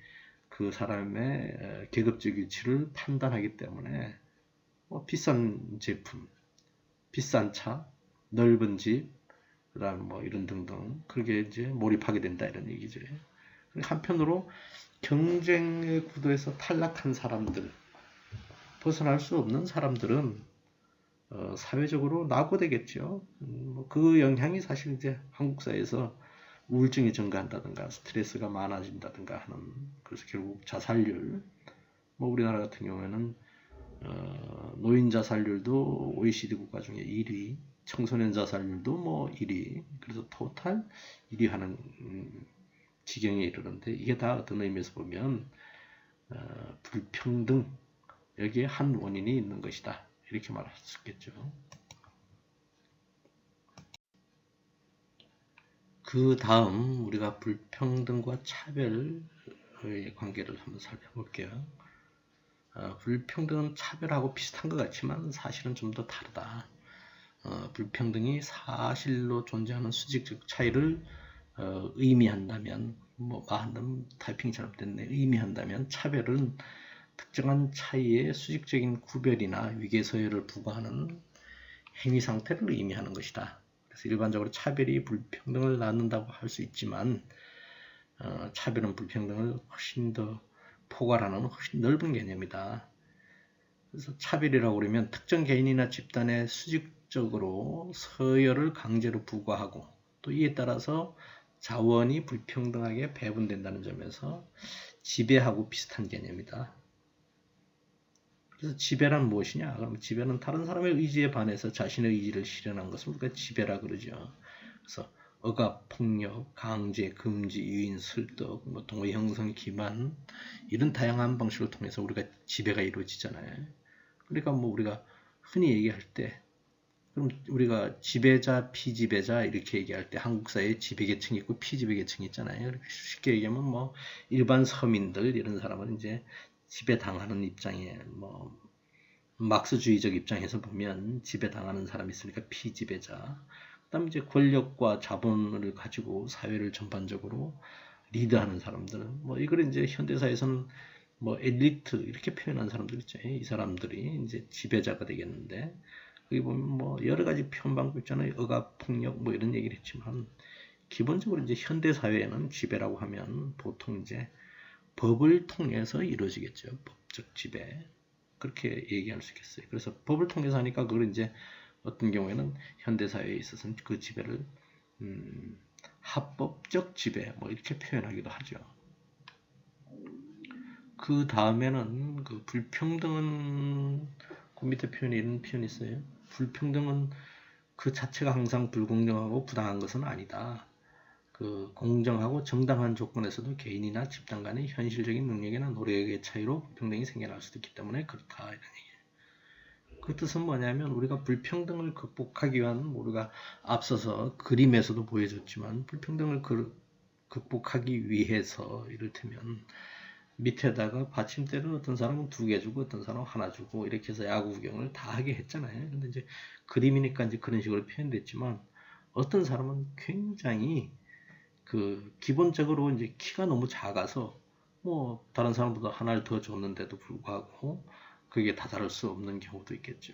그 사람의 계급적 위치를 판단하기 때문에 비싼 제품, 비싼 차, 넓은 집, 그다음 뭐 이런 등등 그게 이제 몰입하게 된다 이런 얘기죠. 한편으로 경쟁의 구도에서 탈락한 사람들, 벗어날 수 없는 사람들은 사회적으로 낙오되겠죠. 그 영향이 사실 이제 한국 사회에서 우울증이 증가한다든가 스트레스가 많아진다든가 하는 그래서 결국 자살률 뭐 우리나라 같은 경우에는 노인 자살률도 OECD 국가 중에 1위, 청소년 자살률도 뭐 1위, 그래서 토탈 1위 하는 지경에 이르는데 이게 다 어떤 의미에서 보면 불평등 여기에 한 원인이 있는 것이다 이렇게 말할 수 있겠죠. 그 다음 우리가 불평등과 차별의 관계를 한번 살펴볼게요. 불평등은 차별하고 비슷한 것 같지만 사실은 좀 더 다르다. 불평등이 사실로 존재하는 수직적 차이를 의미한다면 뭐 방금 타이핑이 잘못됐네. 의미한다면 차별은 특정한 차이의 수직적인 구별이나 위계소여를 부과하는 행위 상태를 의미하는 것이다. 그래서 일반적으로 차별이 불평등을 낳는다고 할 수 있지만 차별은 불평등을 훨씬 더 포괄하는 훨씬 넓은 개념이다. 그래서 차별이라고 그러면 특정 개인이나 집단의 수직적으로 서열을 강제로 부과하고 또 이에 따라서 자원이 불평등하게 배분된다는 점에서 지배하고 비슷한 개념이다. 그래서 지배란 무엇이냐? 그럼 지배는 다른 사람의 의지에 반해서 자신의 의지를 실현한 것을 우리가 지배라 그러죠. 그래서 억압, 폭력, 강제, 금지, 유인, 설득, 뭐 동의 형성, 기만 이런 다양한 방식을 통해서 우리가 지배가 이루어지잖아요. 그러니까 뭐 우리가 흔히 얘기할 때 그럼 우리가 지배자, 피지배자 이렇게 얘기할 때 한국 사회에 지배계층이 있고 피지배계층이 있잖아요. 쉽게 얘기하면 뭐 일반 서민들 이런 사람은 이제 지배당하는 입장에 뭐 막스주의적 입장에서 보면 지배당하는 사람이 있으니까 피지배자. 그다음 이제 권력과 자본을 가지고 사회를 전반적으로 리드하는 사람들. 뭐 이걸 이제 현대사에서는 뭐 엘리트 이렇게 표현한 사람들 있죠. 이 사람들이 이제 지배자가 되겠는데 여기 보면 뭐 여러 가지 표현 방법 있잖아요. 억압, 폭력 뭐 이런 얘기를 했지만 기본적으로 이제 현대 사회에는 지배라고 하면 보통 이제 법을 통해서 이루어지겠죠. 법적 지배. 그렇게 얘기할 수 있겠어요. 그래서 법을 통해서 하니까 그걸 이제 어떤 경우에는 현대 사회에 있어서는 그 지배를 합법적 지배 뭐 이렇게 표현하기도 하죠. 그 다음에는 그 불평등은 그 밑에 표현에 이런 표현이 있어요. 불평등은 그 자체가 항상 불공정하고 부당한 것은 아니다. 그 공정하고 정당한 조건에서도 개인이나 집단 간의 현실적인 능력이나 노력의 차이로 불평등이 생겨날 수도 있기 때문에 그렇다 이런 얘기예요. 그 뜻은 뭐냐면 우리가 불평등을 극복하기 위한 우리가 앞서서 그림에서도 보여줬지만 불평등을 극복하기 위해서 이를테면 밑에다가 받침대를 어떤 사람은 2개 주고 어떤 사람은 하나 주고 이렇게 해서 야구 구경을 다 하게 했잖아요. 근데 이제 그림이니까 이제 그런 식으로 표현됐지만 어떤 사람은 굉장히 그 기본적으로 이제 키가 너무 작아서 뭐 다른 사람보다 하나를 더 줬는데도 불구하고 그게 다다를 수 없는 경우도 있겠죠.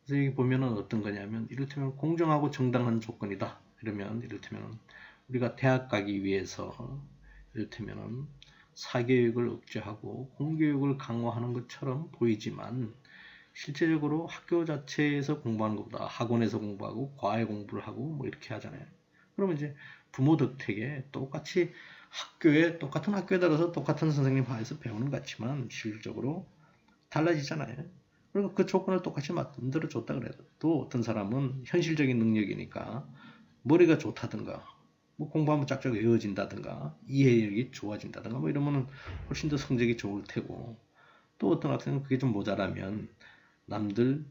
그래서 여기 보면은 어떤 거냐면 이를테면 공정하고 정당한 조건이다. 이러면 이를테면 우리가 대학 가기 위해서 이를테면은 사교육을 억제하고 공교육을 강화하는 것처럼 보이지만 실제적으로 학교 자체에서 공부하는 것보다 학원에서 공부하고 과외 공부를 하고 뭐 이렇게 하잖아요. 그러면 이제 부모 덕택에 똑같이 똑같은 학교에 따라서 똑같은 선생님 하에서 배우는 것 같지만 실질적으로 달라지잖아요. 그리고 그 조건을 똑같이 만들어 줬다 그래도 또 어떤 사람은 현실적인 능력이니까 머리가 좋다든가 뭐 공부하면 짝짝 외워진다든가 이해력이 좋아진다든가 뭐 이러면은 훨씬 더 성적이 좋을 테고 또 어떤 학생은 그게 좀 모자라면 남들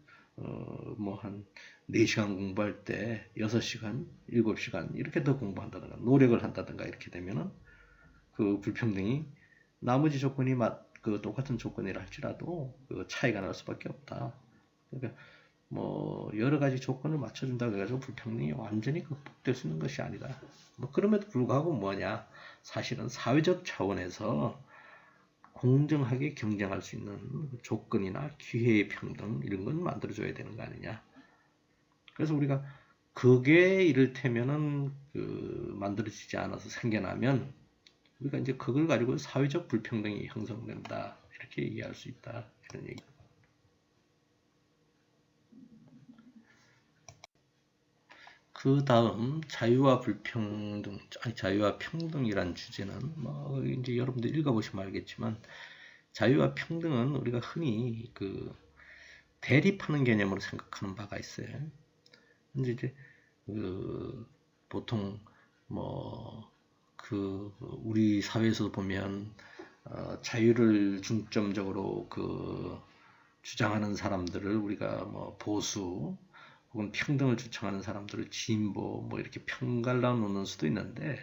뭐 한 4시간 공부할 때 6시간, 7시간 이렇게 더 공부한다든가 노력을 한다든가 이렇게 되면은 그 불평등이 나머지 조건이 그 똑같은 조건이라 할지라도 그 차이가 날 수밖에 없다. 그러니까 뭐 여러 가지 조건을 맞춰준다고 해가지고 불평등이 완전히 극복될 수 있는 것이 아니다. 뭐 그럼에도 불구하고 뭐냐 사실은 사회적 차원에서 공정하게 경쟁할 수 있는 조건이나 기회의 평등 이런 건 만들어줘야 되는 거 아니냐. 그래서 우리가 그게 이를테면은 만들어지지 않아서 생겨나면 우리가 이제 그걸 가지고 사회적 불평등이 형성된다 이렇게 얘기할 수 있다 이런 얘기. 그 다음 자유와 불평등, 아니 자유와 평등이란 주제는 뭐 이제 여러분들 읽어보시면 알겠지만 자유와 평등은 우리가 흔히 그 대립하는 개념으로 생각하는 바가 있어요. 근데 이제 그 보통 뭐 그 우리 사회에서 보면 자유를 중점적으로 그 주장하는 사람들을 우리가 뭐 보수 혹은 평등을 주창하는 사람들을 진보 뭐 이렇게 편갈라 놓는 수도 있는데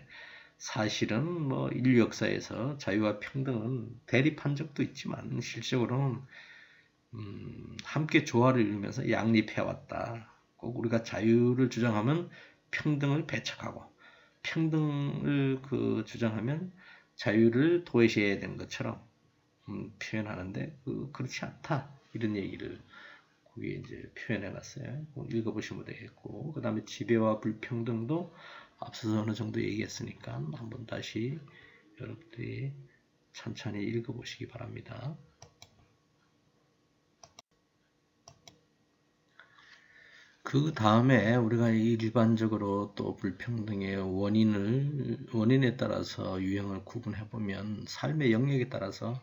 사실은 뭐 인류 역사에서 자유와 평등은 대립한 적도 있지만 실질적으로는 함께 조화를 이루면서 양립해 왔다. 꼭 우리가 자유를 주장하면 평등을 배척하고 평등을 주장하면 자유를 도외시해야 되는 것처럼 표현하는데 그렇지 않다 이런 얘기를 거기에 이제 표현해놨어요. 읽어보시면 되겠고 그 다음에 지배와 불평등도 앞서서 어느 정도 얘기했으니까 한번 다시 여러분들이 천천히 읽어보시기 바랍니다. 그 다음에 우리가 일반적으로 또 불평등의 원인에 따라서 유형을 구분해 보면 삶의 영역에 따라서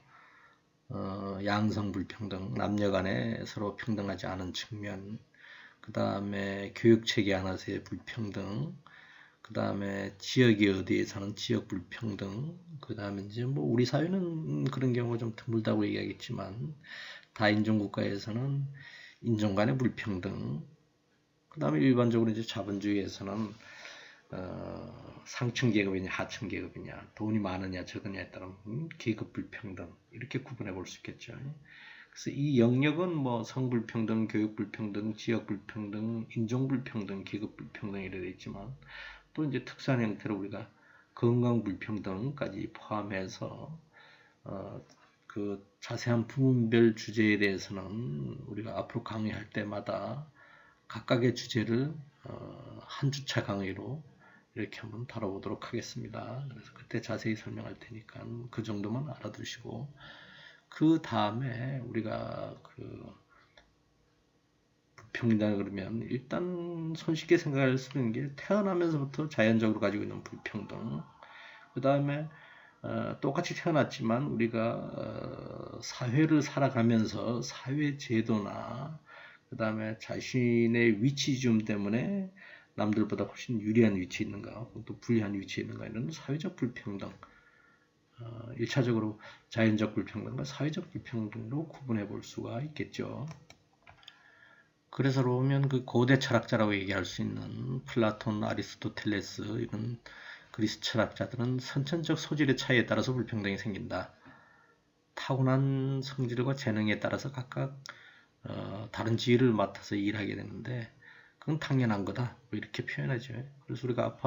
양성 불평등, 남녀 간에 서로 평등하지 않은 측면, 그 다음에 교육 체계 안에서의 불평등, 그 다음에 지역이 어디에서는 지역 불평등, 그 다음에 이제 뭐 우리 사회는 그런 경우가 좀 드물다고 얘기하겠지만 다인종 국가에서는 인종 간의 불평등, 그 다음에 일반적으로 이제 자본주의에서는 상층 계급이냐 하층 계급이냐 돈이 많으냐 적으냐에 따른 계급 불평등 이렇게 구분해 볼 수 있겠죠. 그래서 이 영역은 뭐 성불평등, 교육불평등, 지역불평등, 인종불평등, 계급불평등 이렇게 있지만 또 이제 특수한 형태로 우리가 건강불평등까지 포함해서 그 자세한 부문별 주제에 대해서는 우리가 앞으로 강의할 때마다 각각의 주제를 한 주차 강의로 이렇게 한번 다뤄보도록 하겠습니다. 그래서 그때 자세히 설명할 테니까 그 정도만 알아두시고 그 다음에 우리가 불평이다 그러면 일단 손쉽게 생각할 수 있는 게 태어나면서부터 자연적으로 가지고 있는 불평등 그 다음에 똑같이 태어났지만 우리가 사회를 살아가면서 사회 제도나 그 다음에 자신의 위치지음 때문에 남들보다 훨씬 유리한 위치에 있는가 또 불리한 위치에 있는가 이런 사회적 불평등 1차적으로 자연적 불평등과 사회적 불평등으로 구분해 볼 수가 있겠죠. 그래서 보면 그 고대 철학자라고 얘기할 수 있는 플라톤, 아리스토텔레스 이런 그리스 철학자들은 선천적 소질의 차이에 따라서 불평등이 생긴다. 타고난 성질과 재능에 따라서 각각 다른 지위를 맡아서 일하게 되는데 그건 당연한 거다. 뭐 이렇게 표현하죠. 그래서 우리가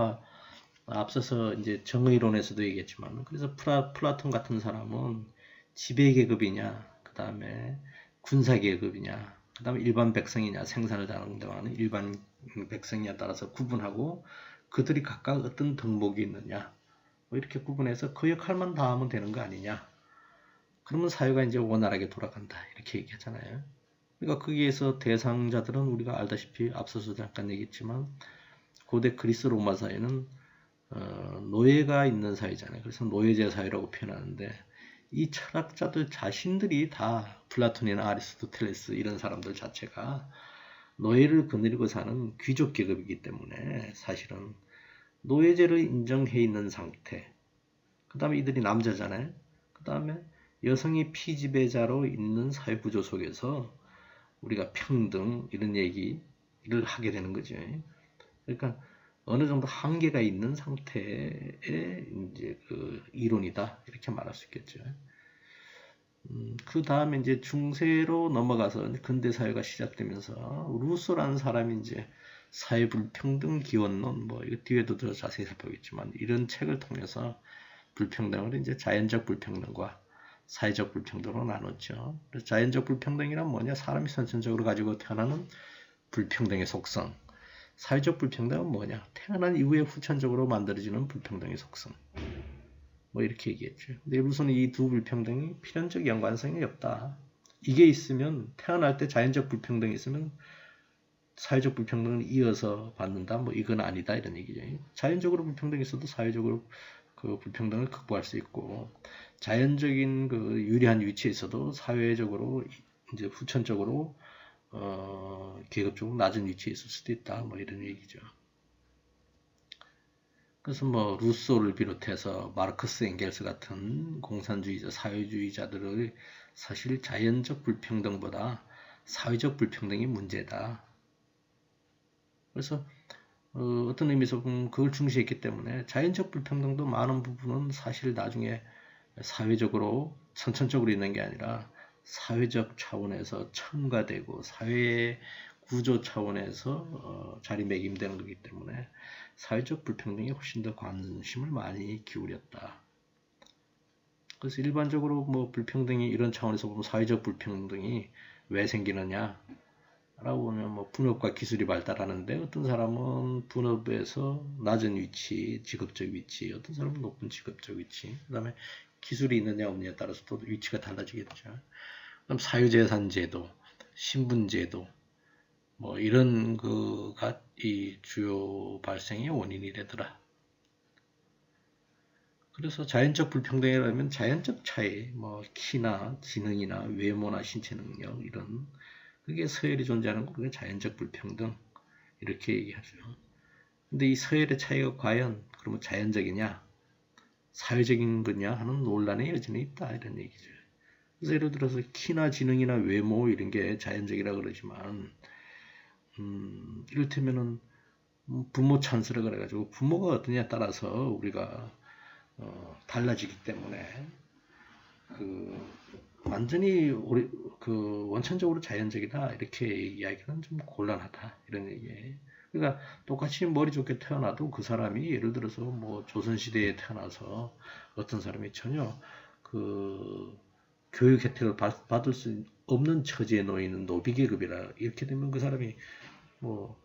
앞서서 이제 정의론에서도 얘기했지만 그래서 플라톤 같은 사람은 지배계급이냐 그 다음에 군사계급이냐, 그 다음에 일반 백성이냐, 생산을 담당하는 일반 백성이냐에 따라서 구분하고 그들이 각각 어떤 덕목이 있느냐, 뭐 이렇게 구분해서 그 역할만 다 하면 되는 거 아니냐. 그러면 사회가 이제 원활하게 돌아간다. 이렇게 얘기하잖아요. 그러니까 거기에서 대상자들은 우리가 알다시피 앞서서 잠깐 얘기했지만 고대 그리스 로마 사회는 노예가 있는 사회잖아요. 그래서 노예제 사회라고 표현하는데 이 철학자들 자신들이 다 플라톤이나 아리스토텔레스 이런 사람들 자체가 노예를 거느리고 사는 귀족 계급이기 때문에 사실은 노예제를 인정해 있는 상태. 그 다음에 이들이 남자잖아요. 그 다음에 여성이 피지배자로 있는 사회구조 속에서 우리가 평등 이런 얘기를 하게 되는 거죠. 그러니까 어느 정도 한계가 있는 상태의 이제 그 이론이다 이렇게 말할 수 있겠죠. 그 다음에 이제 중세로 넘어가서 근대 사회가 시작되면서 루소라는 사람이 이제 사회 불평등 기원론 뭐 이거 뒤에도 더 자세히 살펴보겠지만 이런 책을 통해서 불평등을 이제 자연적 불평등과 사회적 불평등으로 나눴죠. 그래서 자연적 불평등이란 뭐냐? 사람이 선천적으로 가지고 태어나는 불평등의 속성. 사회적 불평등은 뭐냐? 태어난 이후에 후천적으로 만들어지는 불평등의 속성. 뭐 이렇게 얘기했죠. 근데 우선 이 두 불평등이 필연적 연관성이 없다. 이게 있으면 태어날 때 자연적 불평등이 있으면 사회적 불평등을 이어서 받는다. 뭐 이건 아니다 이런 얘기죠. 자연적으로 불평등이 있어도 사회적으로 그 불평등을 극복할 수 있고 자연적인 그 유리한 위치에 있어도 사회적으로 이제 후천적으로 계급적으로 낮은 위치에 있을 수도 있다. 뭐 이런 얘기죠. 그래서 뭐 루소를 비롯해서 마르크스 엥겔스 같은 공산주의자, 사회주의자들의 사실 자연적 불평등보다 사회적 불평등이 문제다. 그래서 어떤 의미에서 보면 그걸 중시했기 때문에 자연적 불평등도 많은 부분은 사실 나중에 사회적으로 선천적으로 있는 게 아니라 사회적 차원에서 첨가되고 사회 구조 차원에서 자리매김되는 거기 때문에 사회적 불평등에 훨씬 더 관심을 많이 기울였다. 그래서 일반적으로 뭐 불평등이 이런 차원에서 보면 사회적 불평등이 왜 생기느냐 라고 보면 뭐 분업과 기술이 발달하는데 어떤 사람은 분업에서 낮은 위치, 직업적 위치, 어떤 사람은 높은 직업적 위치, 그 다음에 기술이 있느냐 없느냐에 따라서 또 위치가 달라지겠죠. 그럼 사유재산제도, 신분제도, 뭐 이런 거가 이 주요 발생의 원인이 되더라. 그래서 자연적 불평등이라면 자연적 차이, 뭐 키나 지능이나 외모나 신체 능력 이런 그게 서열이 존재하는 거 그게 자연적 불평등 이렇게 얘기하죠. 근데 이 서열의 차이가 과연 그러면 자연적이냐 사회적인 거냐 하는 논란의 여지는 있다 이런 얘기죠. 그래서 예를 들어서 키나 지능이나 외모 이런 게 자연적이라 그러지만 이를테면은 부모 찬스를 그래가지고 부모가 어떠냐에 따라서 우리가 달라지기 때문에 그 완전히 우리 그 원천적으로 자연적이다 이렇게 이야기는 좀 곤란하다 이런 얘기예요. 그러니까 똑같이 머리 좋게 태어나도 그 사람이 예를 들어서 뭐 조선시대에 태어나서 어떤 사람이 전혀 그 교육 혜택을 받을 수 없는 처지에 놓이는 노비계급이라 이렇게 되면 그 사람이 뭐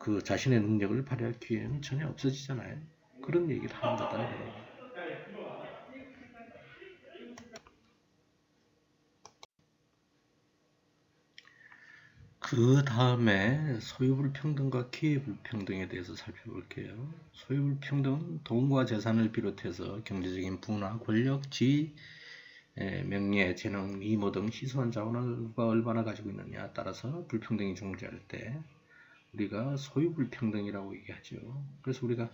그 자신의 능력을 발휘할 기회는 전혀 없어지잖아요. 그런 얘기를 하는 거다. 그 다음에 소유불평등과 기회불평등에 대해서 살펴볼게요. 소유불평등은 돈과 재산을 비롯해서 경제적인 부나 권력, 지위, 명예, 재능, 미모 등 희소한 자원을 누가 얼마나 가지고 있느냐에 따라서 불평등이 존재할 때 우리가 소유불평등이라고 얘기하죠. 그래서 우리가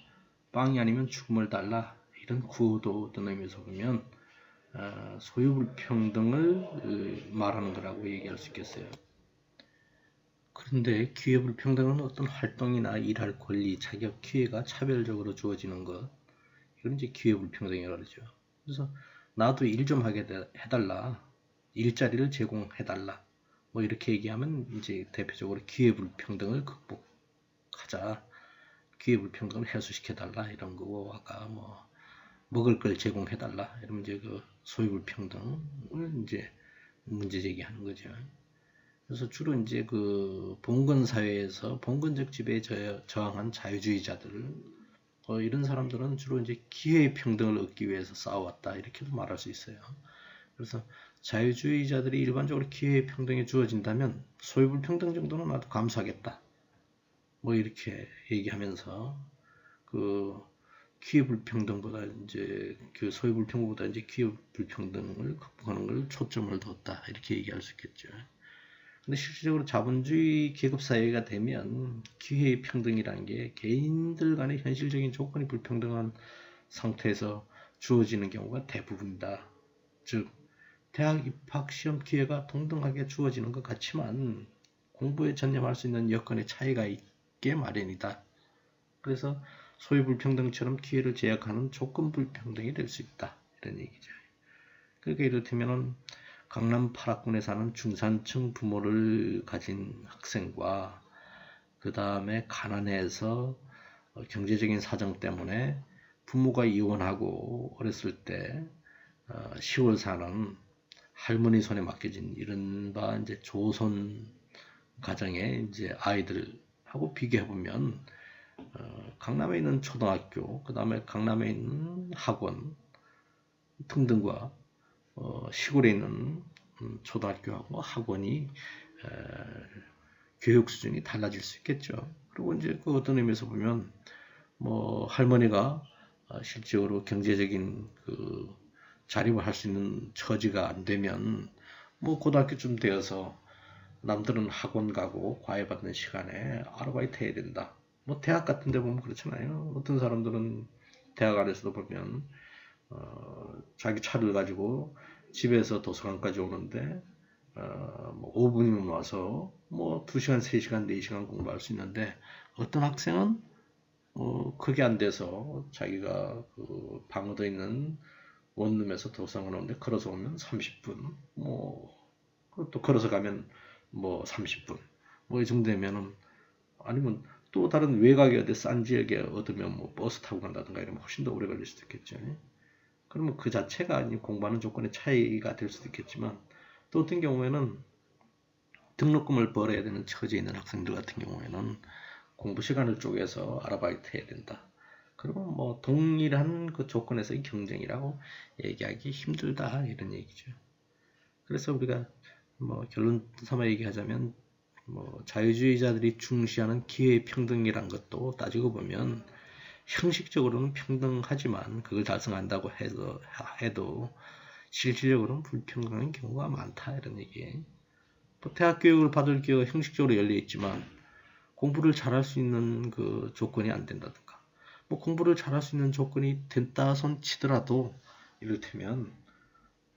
빵이 아니면 죽음을 달라 이런 구호도 어떤 의미에서 보면 소유불평등을 말하는 거라고 얘기할 수 있겠어요. 그런데 기회불평등은 어떤 활동이나 일할 권리, 자격, 기회가 차별적으로 주어지는 것 이건 이제 기회불평등이라고 그러죠. 그래서 나도 일 좀 하게 해달라 일자리를 제공해달라 뭐 이렇게 얘기하면 이제 대표적으로 기회불평등을 극복하자 기회불평등을 해소시켜달라 이런 거고 아까 뭐 먹을 걸 제공해달라 이러면 이제 그 소유불평등을 이제 문제 제기하는 거죠. 그래서 주로 이제 그 봉건 사회에서 봉건적 지배에 저항한 자유주의자들, 이런 사람들은 주로 이제 기회의 평등을 얻기 위해서 싸워왔다 이렇게도 말할 수 있어요. 그래서 자유주의자들이 일반적으로 기회의 평등이 주어진다면 소유불평등 정도는 나도 감수하겠다. 뭐 이렇게 얘기하면서 그 기회 불평등보다 이제 그 소유 불평보다 이제 기회 불평등을 극복하는 걸 초점을 뒀다 이렇게 얘기할 수 있겠죠. 근데 실질적으로 자본주의 계급 사회가 되면 기회의 평등이라는 게 개인들 간의 현실적인 조건이 불평등한 상태에서 주어지는 경우가 대부분이다. 즉 대학 입학 시험 기회가 동등하게 주어지는 것 같지만 공부에 전념할 수 있는 여건의 차이가 있게 마련이다. 그래서 소유 불평등처럼 기회를 제약하는 조건 불평등이 될 수 있다. 이런 얘기죠. 그러니까 이를테면 강남 8학군에 사는 중산층 부모를 가진 학생과 그 다음에 가난해서 경제적인 사정 때문에 부모가 이혼하고 어렸을 때 시골 사는 할머니 손에 맡겨진 이른바 이제 조선 가정의 이제 아이들하고 비교해 보면 강남에 있는 초등학교, 그 다음에 강남에 있는 학원 등등과 시골에 있는 초등학교하고 학원이 교육 수준이 달라질 수 있겠죠. 그리고 이제 그 어떤 의미에서 보면 뭐 할머니가 실질적으로 경제적인 그 자립을 할 수 있는 처지가 안 되면 뭐 고등학교쯤 되어서 남들은 학원 가고 과외받는 시간에 아르바이트 해야 된다. 뭐 대학 같은 데 보면 그렇잖아요. 어떤 사람들은 대학 안에서도 보면 자기 차를 가지고 집에서 도서관까지 오는데 뭐 5분이면 와서 뭐 2시간, 3시간, 4시간 공부할 수 있는데 어떤 학생은 그게 안 돼서 자기가 그 방어돼 있는 원룸에서 도서관 오는데 걸어서 오면 30분, 뭐 또 걸어서 가면 뭐 30분, 뭐 이 정도 되면은 아니면 또 다른 외곽에 어디 싼 지역에 얻으면 뭐 버스 타고 간다든가 이러면 훨씬 더 오래 걸릴 수도 있겠죠. 그러면 그 자체가 공부하는 조건의 차이가 될 수도 있겠지만 또 어떤 경우에는 등록금을 벌어야 되는 처지에 있는 학생들 같은 경우에는 공부 시간을 쪼개서 아르바이트 해야 된다. 그리고 뭐 동일한 그 조건에서의 경쟁이라고 얘기하기 힘들다 이런 얘기죠. 그래서 우리가 뭐 결론 삼아 얘기하자면 뭐 자유주의자들이 중시하는 기회 평등이란 것도 따지고 보면 형식적으로는 평등하지만 그걸 달성한다고 해도 실질적으로는 불평등한 경우가 많다 이런 얘기예요. 뭐 대학 교육을 받을 기회가 형식적으로 열려 있지만 공부를 잘할 수 있는 그 조건이 안 된다든가 뭐 공부를 잘할 수 있는 조건이 된다 손 치더라도 이를테면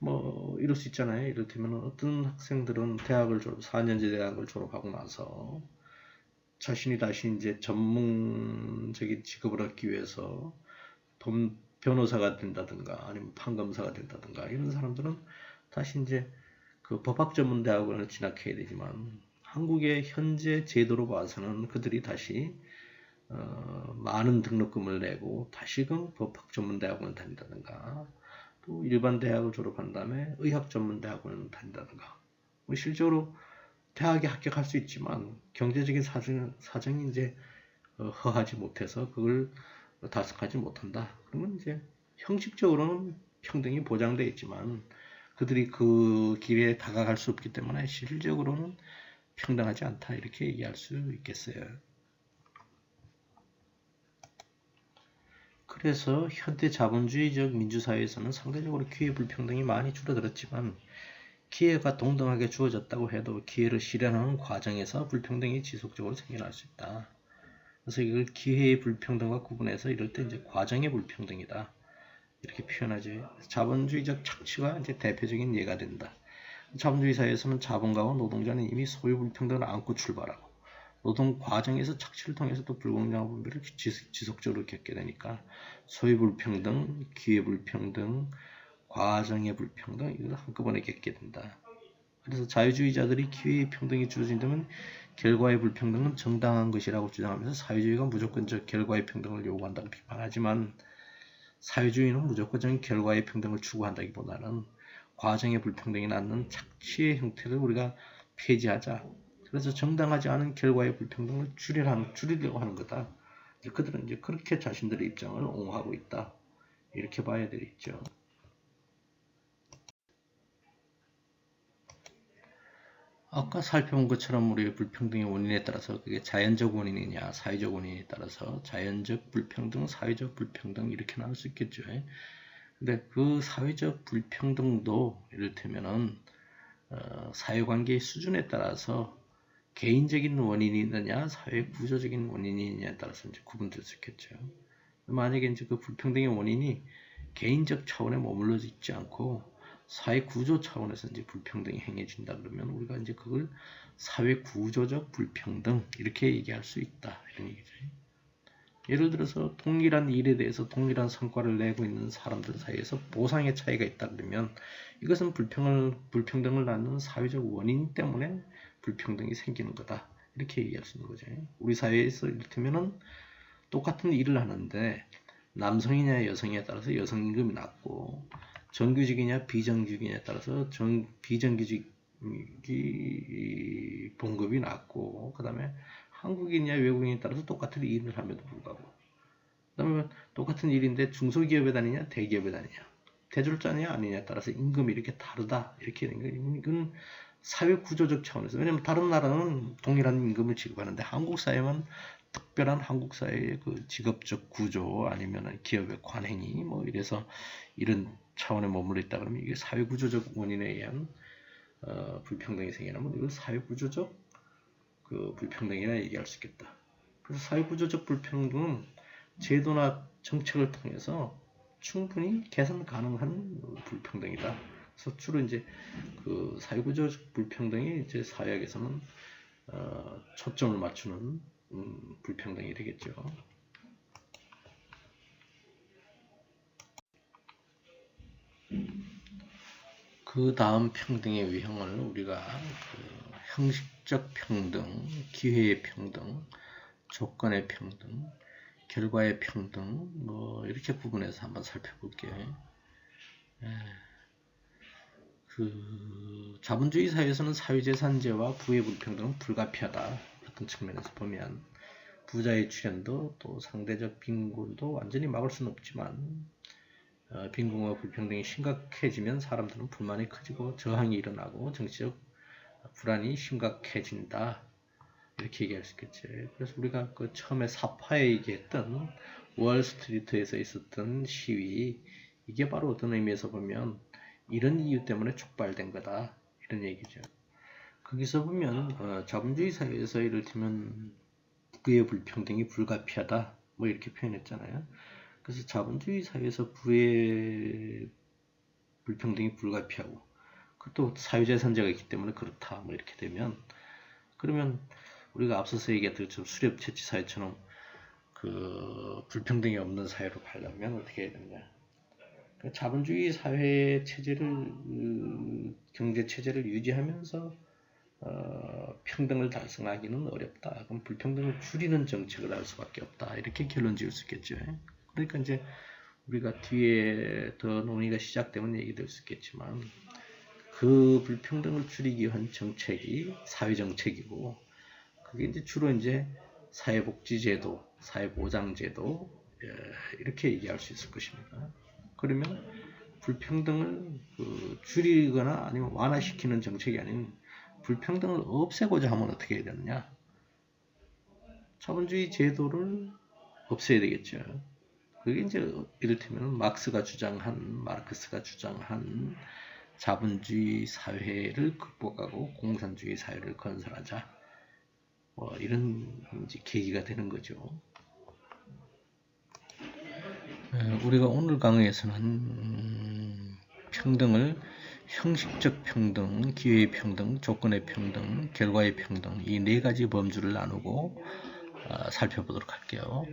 뭐 이럴 수 있잖아요. 이를테면 어떤 학생들은 대학을 4년제 대학을 졸업하고 나서 자신이 다시 이제 전문적인 직업을 얻기 위해서 변호사가 된다든가 아니면 판검사가 된다든가 이런 사람들은 다시 이제 그 법학전문대학원을 진학해야 되지만 한국의 현재 제도로 봐서는 그들이 다시 많은 등록금을 내고 다시금 법학전문대학원을 다닌다든가 또 일반 대학을 졸업한 다음에 의학전문대학원을 다닌다든가 뭐 실제로 대학에 합격할 수 있지만 경제적인 사정이 이제 허하지 못해서 그걸 달성하지 못한다. 그러면 이제 형식적으로는 평등이 보장되어 있지만 그들이 그 길에 다가갈 수 없기 때문에 실질적으로는 평등하지 않다 이렇게 얘기할 수 있겠어요. 그래서 현대 자본주의적 민주사회에서는 상대적으로 기회 불평등이 많이 줄어들었지만 기회가 동등하게 주어졌다고 해도 기회를 실현하는 과정에서 불평등이 지속적으로 생겨날 수 있다. 그래서 이걸 기회의 불평등과 구분해서 이럴 때 이제 과정의 불평등이다. 이렇게 표현하죠. 자본주의적 착취가 이제 대표적인 예가 된다. 자본주의 사회에서는 자본가와 노동자는 이미 소유 불평등을 안고 출발하고 노동 과정에서 착취를 통해서 또 불공정한 분배를 지속적으로 겪게 되니까 소유 불평등, 기회 불평등, 과정의 불평등 이걸 한꺼번에 겪게 된다. 그래서 자유주의자들이 기회의 평등이 주어진다면 결과의 불평등은 정당한 것이라고 주장하면서 사회주의가 무조건적 결과의 평등을 요구한다고 비판하지만 사회주의는 무조건적인 결과의 평등을 추구한다기보다는 과정의 불평등이 낳는 착취의 형태를 우리가 폐지하자. 그래서 정당하지 않은 결과의 불평등을 줄이려고 하는 거다. 그들은 이제 그렇게 자신들의 입장을 옹호하고 있다. 이렇게 봐야 되겠죠. 아까 살펴본 것처럼 우리의 불평등의 원인에 따라서 그게 자연적 원인이냐 사회적 원인에 따라서 자연적 불평등, 사회적 불평등 이렇게 나눌 수 있겠죠. 근데 그 사회적 불평등도 이를테면은 사회관계의 수준에 따라서 개인적인 원인이 있느냐 사회 구조적인 원인이 있느냐에 따라서 이제 구분될 수 있겠죠. 만약에 이제 그 불평등의 원인이 개인적 차원에 머물러 있지 않고 사회 구조 차원에서 이제 불평등이 행해진다 그러면 우리가 이제 그걸 사회 구조적 불평등 이렇게 얘기할 수 있다 이런 얘기죠. 예를 들어서 동일한 일에 대해서 동일한 성과를 내고 있는 사람들 사이에서 보상의 차이가 있다 그러면 이것은 불평등을 낳는 사회적 원인 때문에 불평등이 생기는 거다 이렇게 얘기할 수 있는 거죠. 우리 사회에서 이를테면은 똑같은 일을 하는데 남성이냐 여성이냐에 따라서 여성 임금이 낮고 정규직이냐 비정규직이냐에 따라서 비정규직 봉급이 낮고 그 다음에 한국인이냐 외국인에 따라서 똑같은 일을 함에도 불구하고 그 다음에 똑같은 일인데 중소기업에 다니냐 대기업에 다니냐 대졸자냐 아니냐에 따라서 임금이 이렇게 다르다 이렇게 되는 거예요. 이건 사회 구조적 차원에서 왜냐면 다른 나라는 동일한 임금을 지급하는데 한국 사회만 특별한 한국 사회의 그 직업적 구조 아니면 기업의 관행이 뭐 이래서 이런 차원에 머물러 있다 그러면 이게 사회 구조적 원인에 의한 불평등이 생기면 이걸 사회 구조적 그 불평등이라 얘기할 수 있겠다. 그래서 사회 구조적 불평등은 제도나 정책을 통해서 충분히 개선 가능한 불평등이다. 그래서 주로 이제 그 사회구조적 불평등이 이제 사회학에서는 초점을 맞추는 불평등이 되겠죠. 그 다음 평등의 유형을 우리가 형식적 평등, 기회의 평등, 조건의 평등, 결과의 평등 뭐 이렇게 구분해서 한번 살펴볼게요. 그 자본주의 사회에서는 사회재산제와 부의 불평등은 불가피하다. 어떤 측면에서 보면 부자의 출현도 또 상대적 빈곤도 완전히 막을 수는 없지만 빈곤과 불평등이 심각해지면 사람들은 불만이 커지고 저항이 일어나고 정치적 불안이 심각해진다. 이렇게 얘기할 수 있겠지. 그래서 우리가 그 처음에 사파에 얘기했던 월스트리트에서 있었던 시위 이게 바로 어떤 의미에서 보면 이런 이유 때문에 촉발된 거다. 이런 얘기죠. 거기서 보면 자본주의 사회에서 이를테면 부의 불평등이 불가피하다. 뭐 이렇게 표현했잖아요. 그래서 자본주의 사회에서 부의 불평등이 불가피하고 그것도 사유재산제가 있기 때문에 그렇다. 뭐 이렇게 되면 그러면 우리가 앞서서 얘기했던 수렵채취 사회처럼 그 불평등이 없는 사회로 가려면 어떻게 해야 되느냐. 자본주의 사회 체제를 경제 체제를 유지하면서 평등을 달성하기는 어렵다. 그럼 불평등을 줄이는 정책을 할 수밖에 없다. 이렇게 결론 지을 수 있겠죠. 그러니까 이제 우리가 뒤에 더 논의가 시작되면 얘기될 수 있겠지만 그 불평등을 줄이기 위한 정책이 사회정책이고 그게 이제 주로 이제 사회복지제도, 사회보장제도 이렇게 얘기할 수 있을 것입니다. 그러면 불평등을 줄이거나 아니면 완화시키는 정책이 아닌 불평등을 없애고자 하면 어떻게 해야 되느냐? 자본주의 제도를 없애야 되겠죠. 그게 이제 이를테면 마르크스가 주장한 자본주의 사회를 극복하고 공산주의 사회를 건설하자. 뭐 이런 이제 계기가 되는 거죠. 우리가 오늘 강의에서는 평등을 형식적 평등, 기회의 평등, 조건의 평등, 결과의 평등 이 네 가지 범주를 나누고 살펴보도록 할게요.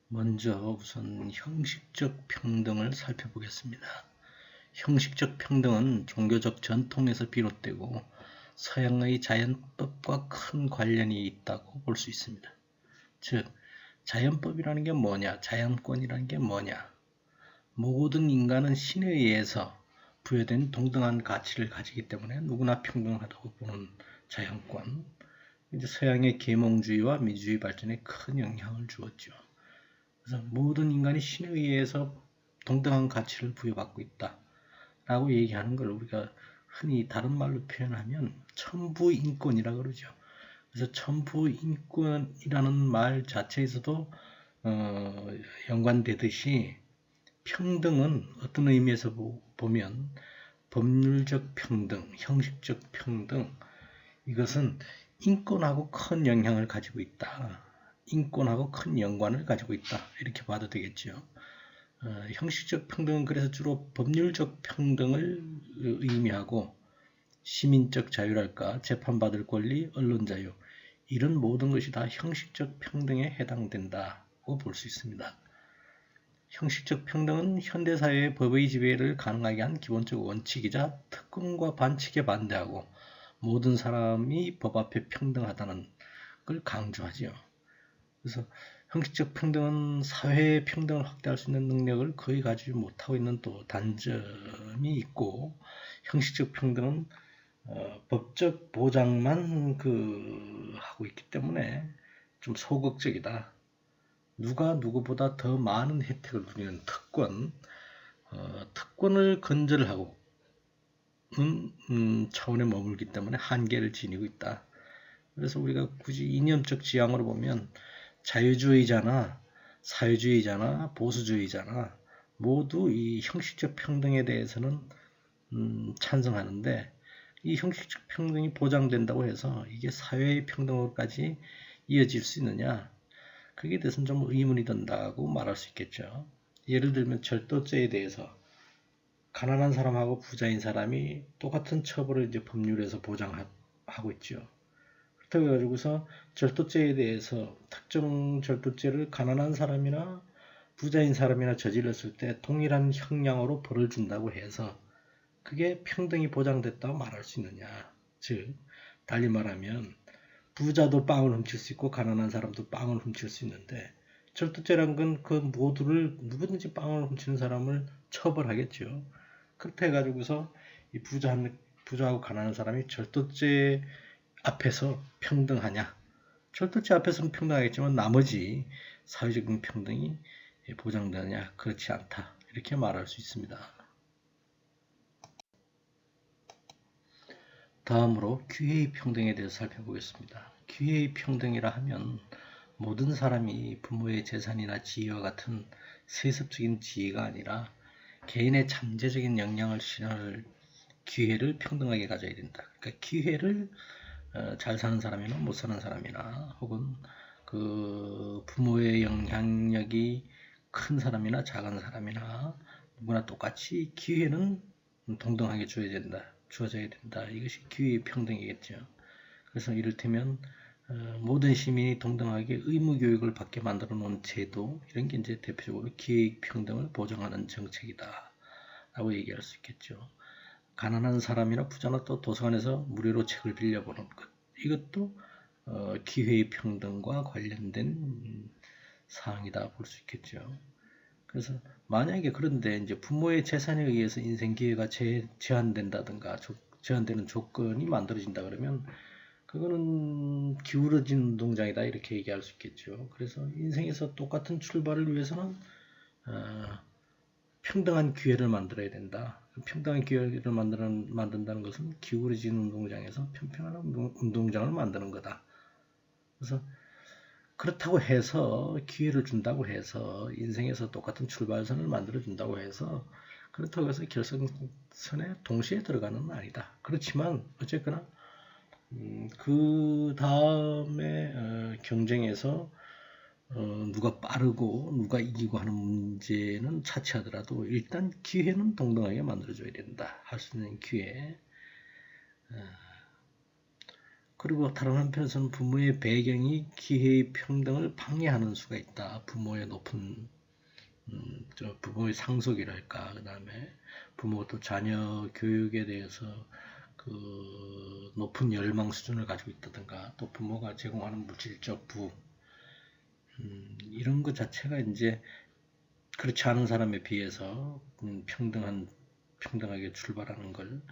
먼저 우선 형식적 평등을 살펴보겠습니다. 형식적 평등은 종교적 전통에서 비롯되고 서양의 자연법과 큰 관련이 있다고 볼 수 있습니다. 즉, 자연법이라는 게 뭐냐, 자연권이라는 게 뭐냐. 모든 인간은 신에 의해서 부여된 동등한 가치를 가지기 때문에 누구나 평등하다고 보는 자연권, 이제 서양의 계몽주의와 민주주의 발전에 큰 영향을 주었죠. 그래서 모든 인간이 신에 의해서 동등한 가치를 부여받고 있다라고 얘기하는 걸 우리가 흔히 다른 말로 표현하면 천부인권이라 그러죠. 그래서 천부인권이라는 말 자체에서도 연관되듯이 평등은 어떤 의미에서 보면 법률적 평등, 형식적 평등, 이것은 인권하고 큰 영향을 가지고 있다. 인권하고 큰 연관을 가지고 있다. 이렇게 봐도 되겠죠. 형식적 평등은 그래서 주로 법률적 평등을 의미하고 시민적 자유랄까, 재판받을 권리, 언론 자유, 이런 모든 것이 다 형식적 평등에 해당된다고 볼 수 있습니다. 형식적 평등은 현대사회의 법의 지배를 가능하게 한 기본적 원칙이자 특권과 반칙에 반대하고 모든 사람이 법 앞에 평등하다는 걸 강조하지요. 그래서 형식적 평등은 사회의 평등을 확대할 수 있는 능력을 거의 가지지 못하고 있는 또 단점이 있고, 형식적 평등은 법적 보장만 하고 있기 때문에 좀 소극적이다. 누가 누구보다 더 많은 혜택을 누리는 특권, 특권을 건절하고 차원에 머물기 때문에 한계를 지니고 있다. 그래서 우리가 굳이 이념적 지향으로 보면 자유주의자나 사회주의자나 보수주의자나 모두 이 형식적 평등에 대해서는 찬성하는데, 이 형식적 평등이 보장된다고 해서 이게 사회의 평등으로까지 이어질 수 있느냐, 그게 대해서는 좀 의문이 든다고 말할 수 있겠죠. 예를 들면 절도죄에 대해서 가난한 사람하고 부자인 사람이 똑같은 처벌을 이제 법률에서 보장하고 있죠. 그렇다고 해가지고서 절도죄에 대해서 특정 절도죄를 가난한 사람이나 부자인 사람이나 저질렀을 때 동일한 형량으로 벌을 준다고 해서 그게 평등이 보장됐다고 말할 수 있느냐. 즉, 달리 말하면 부자도 빵을 훔칠 수 있고 가난한 사람도 빵을 훔칠 수 있는데, 절도죄란 건 그 모두를, 누구든지 빵을 훔치는 사람을 처벌하겠죠. 그렇다 해가지고서 이 부자하고 가난한 사람이 절도죄 앞에서 평등하냐? 절도죄 앞에서는 평등하겠지만 나머지 사회적인 평등이 보장되느냐? 그렇지 않다. 이렇게 말할 수 있습니다. 다음으로 기회의 평등에 대해서 살펴보겠습니다. 기회의 평등이라 하면 모든 사람이 부모의 재산이나 지위와 같은 세습적인 지위가 아니라 개인의 잠재적인 역량을 실현할 기회를 평등하게 가져야 된다. 그러니까 기회를 잘 사는 사람이나 못 사는 사람이나 혹은 그 부모의 영향력이 큰 사람이나 작은 사람이나 누구나 똑같이 기회는 동등하게 주어져야 된다. 이것이 기회의 평등이겠죠. 그래서 이를테면 모든 시민이 동등하게 의무 교육을 받게 만들어 놓은 제도, 이런 게 이제 대표적으로 기회 평등을 보장하는 정책이다 라고 얘기할 수 있겠죠. 가난한 사람이나 부자나 또 도서관에서 무료로 책을 빌려보는 것, 이것도 기회의 평등과 관련된 사항이다 볼 수 있겠죠. 그래서 만약에 그런데 이제 부모의 재산에 의해서 인생 기회가 제한된다든가 제한되는 조건이 만들어진다 그러면 그거는 기울어진 운동장이다, 이렇게 얘기할 수 있겠죠. 그래서 인생에서 똑같은 출발을 위해서는 평등한 기회를 만들어야 된다. 평등한 기회를 만든다는 것은 기울어진 운동장에서 평평한 운동장을 만드는 거다. 그래서 그렇다고 해서 기회를 준다고 해서 인생에서 똑같은 출발선을 만들어 준다고 해서 그렇다고 해서 결승선에 동시에 들어가는 건 아니다. 그렇지만 어쨌거나 그 다음에 경쟁에서 누가 빠르고 누가 이기고 하는 문제는 차치하더라도 일단 기회는 동등하게 만들어줘야 된다. 할 수 있는 기회. 그리고 다른 한편에서는 부모의 배경이 기회의 평등을 방해하는 수가 있다. 부모의 높은 부모의 상속이랄까, 그 다음에 부모가 또 자녀 교육에 대해서 그 높은 열망 수준을 가지고 있다든가, 또 부모가 제공하는 물질적 부, 이런 것 자체가 이제 그렇지 않은 사람에 비해서 평등하게 출발하는 걸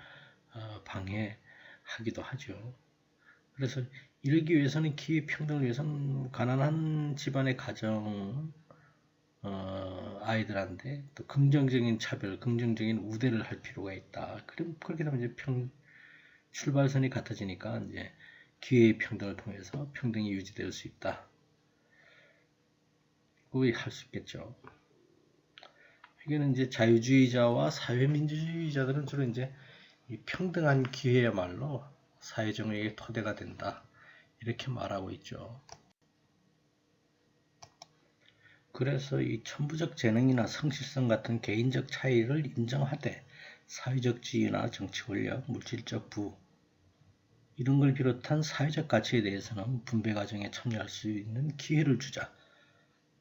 방해하기도 하죠. 그래서 이러기 위해서는 기회 평등을 위해서는 가난한 집안의 가정 아이들한테 또 긍정적인 차별, 긍정적인 우대를 할 필요가 있다. 그럼 그렇게 되면 이제 출발선이 같아지니까 이제 기회의 평등을 통해서 평등이 유지될 수 있다. 그거 할 수 있겠죠. 이게는 이제 자유주의자와 사회민주주의자들은 주로 이제 이 평등한 기회야말로 사회정의의 토대가 된다. 이렇게 말하고 있죠. 그래서 이 천부적 재능이나 성실성 같은 개인적 차이를 인정하되 사회적 지위나 정치 권력, 물질적 부 이런 걸 비롯한 사회적 가치에 대해서는 분배 과정에 참여할 수 있는 기회를 주자.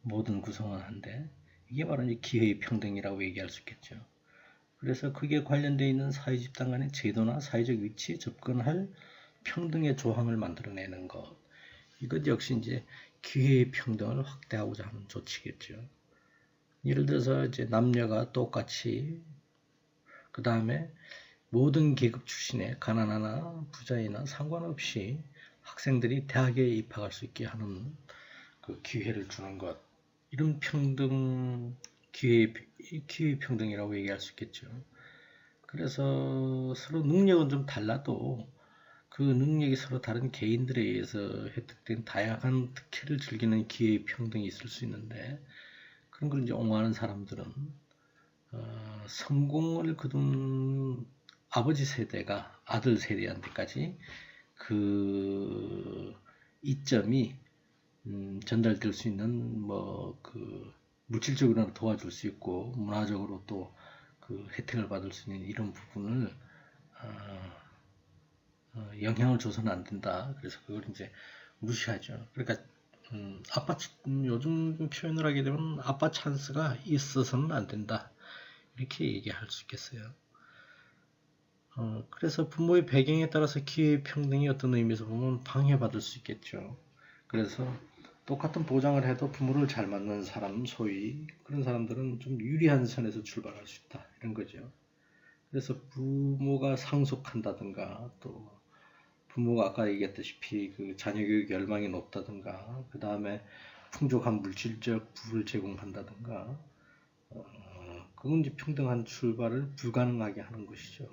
모든 구성원한테 이게 바로 이제 기회의 평등이라고 얘기할 수 있겠죠. 그래서 그게 관련되어 있는 사회 집단 간의 제도나 사회적 위치에 접근할 평등의 조항을 만들어내는 것. 이것 역시 이제 기회의 평등을 확대하고자 하는 조치겠죠. 예를 들어서 이제 남녀가 똑같이 그 다음에 모든 계급 출신의 가난하나 부자이나 상관없이 학생들이 대학에 입학할 수 있게 하는 그 기회를 주는 것. 이런 평등, 기회 평등이라고 얘기할 수 있겠죠. 그래서 서로 능력은 좀 달라도 그 능력이 서로 다른 개인들에 의해서 획득된 다양한 특혜를 즐기는 기회의 평등이 있을 수 있는데 그런 걸 이제 옹호하는 사람들은 성공을 거둔 아버지 세대가 아들 세대한테까지 그 이점이 전달될 수 있는 뭐 그 물질적으로 도와줄 수 있고 문화적으로 또 그 혜택을 받을 수 있는 이런 부분을 영향을 줘서는 안 된다. 그래서 그걸 이제 무시하죠. 그러니까 요즘 표현을 하게 되면 아빠 찬스가 있어서는 안 된다. 이렇게 얘기할 수 있겠어요. 그래서 부모의 배경에 따라서 기회 평등이 어떤 의미에서 보면 방해받을 수 있겠죠. 그래서 똑같은 보장을 해도 부모를 잘 맞는 사람, 소위 그런 사람들은 좀 유리한 선에서 출발할 수 있다. 이런 거죠. 그래서 부모가 상속한다든가 또 부모가 아까 얘기했다시피 그 자녀 교육 열망이 높다든가 그 다음에 풍족한 물질적 부를 제공한다든가 그건 이제 평등한 출발을 불가능하게 하는 것이죠.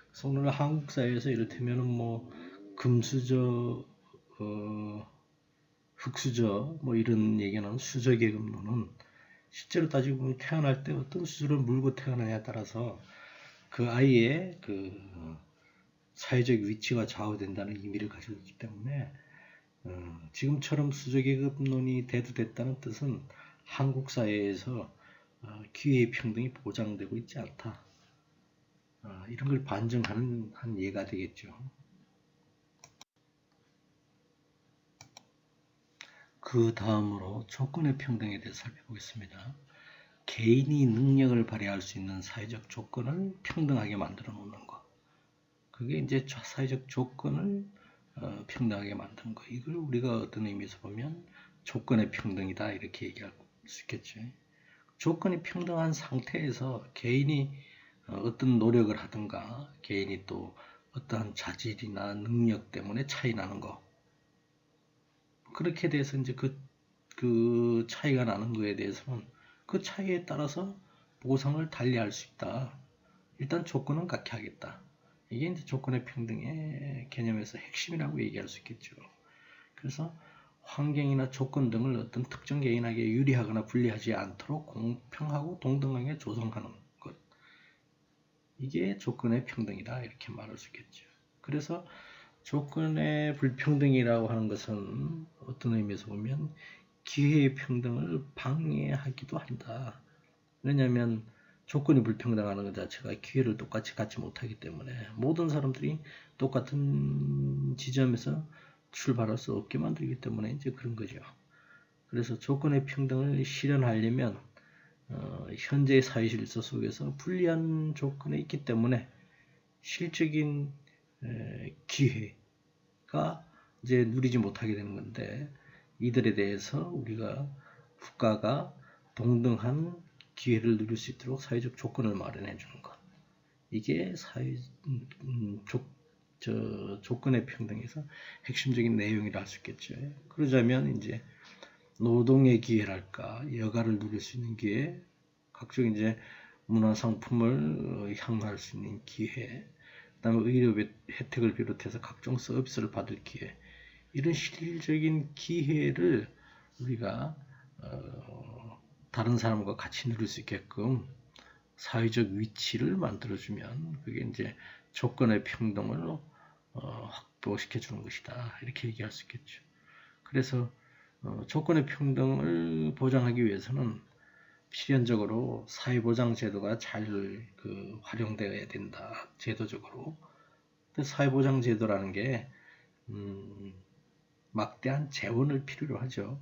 그래서 오늘 한국 사회에서 이를테면은 뭐 금수저, 흙수저 뭐 이런 얘기는 수저계급론은 실제로 따지고 보면 태어날 때 어떤 수저를 물고 태어나냐에 따라서 그 아이의 그 사회적 위치가 좌우된다는 의미를 가지고 있기 때문에 지금처럼 수저계급론이 대두됐다는 뜻은 한국 사회에서 기회의 평등이 보장되고 있지 않다. 이런 걸 반증하는 한 예가 되겠죠. 그 다음으로 조건의 평등에 대해서 살펴보겠습니다. 개인이 능력을 발휘할 수 있는 사회적 조건을 평등하게 만들어 놓는 것. 그게 이제 사회적 조건을 평등하게 만드는 거. 이걸 우리가 어떤 의미에서 보면 조건의 평등이다 이렇게 얘기할 수 있겠죠. 조건이 평등한 상태에서 개인이 어떤 노력을 하든가 개인이 또 어떠한 자질이나 능력 때문에 차이 나는 거. 그렇게 돼서 이제 그 차이가 나는 거에 대해서는 그 차이에 따라서 보상을 달리할 수 있다. 일단 조건은 같게 하겠다. 이게 이제 조건의 평등의 개념에서 핵심이라고 얘기할 수 있겠죠. 그래서 환경이나 조건 등을 어떤 특정 개인에게 유리하거나 불리하지 않도록 공평하고 동등하게 조성하는 것. 이게 조건의 평등이다. 이렇게 말할 수 있겠죠. 그래서 조건의 불평등이라고 하는 것은 어떤 의미에서 보면 기회의 평등을 방해하기도 한다. 왜냐하면 조건이 불평등하는 것 자체가 기회를 똑같이 갖지 못하기 때문에 모든 사람들이 똑같은 지점에서 출발할 수 없게 만들기 때문에 이제 그런 거죠. 그래서 조건의 평등을 실현하려면 현재의 사회 질서 속에서 불리한 조건에 있기 때문에 실적인 기회가 이제 누리지 못하게 되는 건데 이들에 대해서 우리가 국가가 동등한 기회를 누릴 수 있도록 사회적 조건을 마련해 주는 것. 이게 조건의 평등에서 핵심적인 내용이라 할 수 있겠죠. 그러자면 이제 노동의 기회랄까, 여가를 누릴 수 있는 기회, 각종 이제 문화 상품을 향유할 수 있는 기회, 그다음에 의료 혜택을 비롯해서 각종 서비스를 받을 기회, 이런 실질적인 기회를 우리가 다른 사람과 같이 누릴 수 있게끔 사회적 위치를 만들어주면 그게 이제 조건의 평등을 확보시켜 주는 것이다, 이렇게 얘기할 수 있겠죠. 그래서 조건의 평등을 보장하기 위해서는 필연적으로 사회보장제도가 잘 활용되어야 된다, 제도적으로. 사회보장제도라는 게 막대한 재원을 필요로 하죠.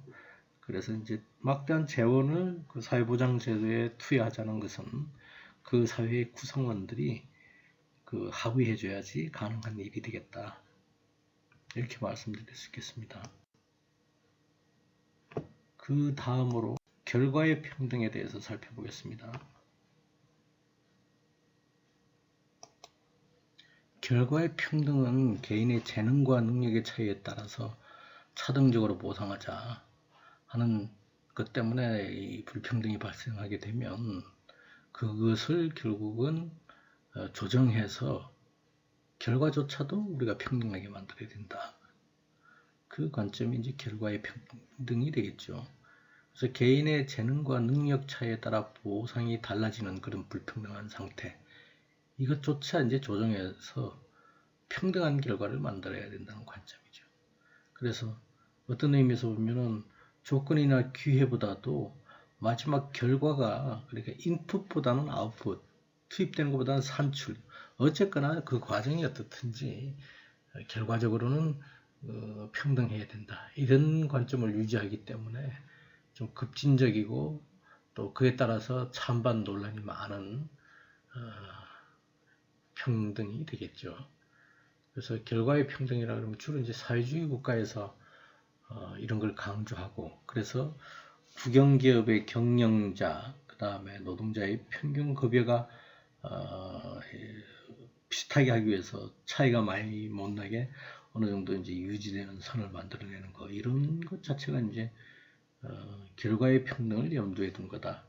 그래서 이제 막대한 재원을 그 사회보장제도에 투여하자는 것은 그 사회의 구성원들이 합의해줘야지 가능한 일이 되겠다, 이렇게 말씀드릴 수 있겠습니다. 그 다음으로 결과의 평등에 대해서 살펴보겠습니다. 결과의 평등은 개인의 재능과 능력의 차이에 따라서 차등적으로 보상하자 하는 것 때문에 이 불평등이 발생하게 되면 그것을 결국은 조정해서 결과조차도 우리가 평등하게 만들어야 된다. 그 관점이 이제 결과의 평등이 되겠죠. 그래서 개인의 재능과 능력 차이에 따라 보상이 달라지는 그런 불평등한 상태, 이것조차 이제 조정해서 평등한 결과를 만들어야 된다는 관점이죠. 그래서 어떤 의미에서 보면은 조건이나 기회보다도 마지막 결과가, 그러니까 인풋보다는 아웃풋, 투입되는 것보다는 산출, 어쨌거나 그 과정이 어떻든지 결과적으로는 평등해야 된다, 이런 관점을 유지하기 때문에 좀 급진적이고 또 그에 따라서 찬반 논란이 많은 평등이 되겠죠. 그래서 결과의 평등이라 그러면 주로 이제 사회주의 국가에서 이런 걸 강조하고, 그래서 국영기업의 경영자, 그 다음에 노동자의 평균 급여가 비슷하게 하기 위해서 차이가 많이 못 나게 어느 정도 이제 유지되는 선을 만들어내는 거, 이런 것 자체가 이제 결과의 평등을 염두에 둔 거다,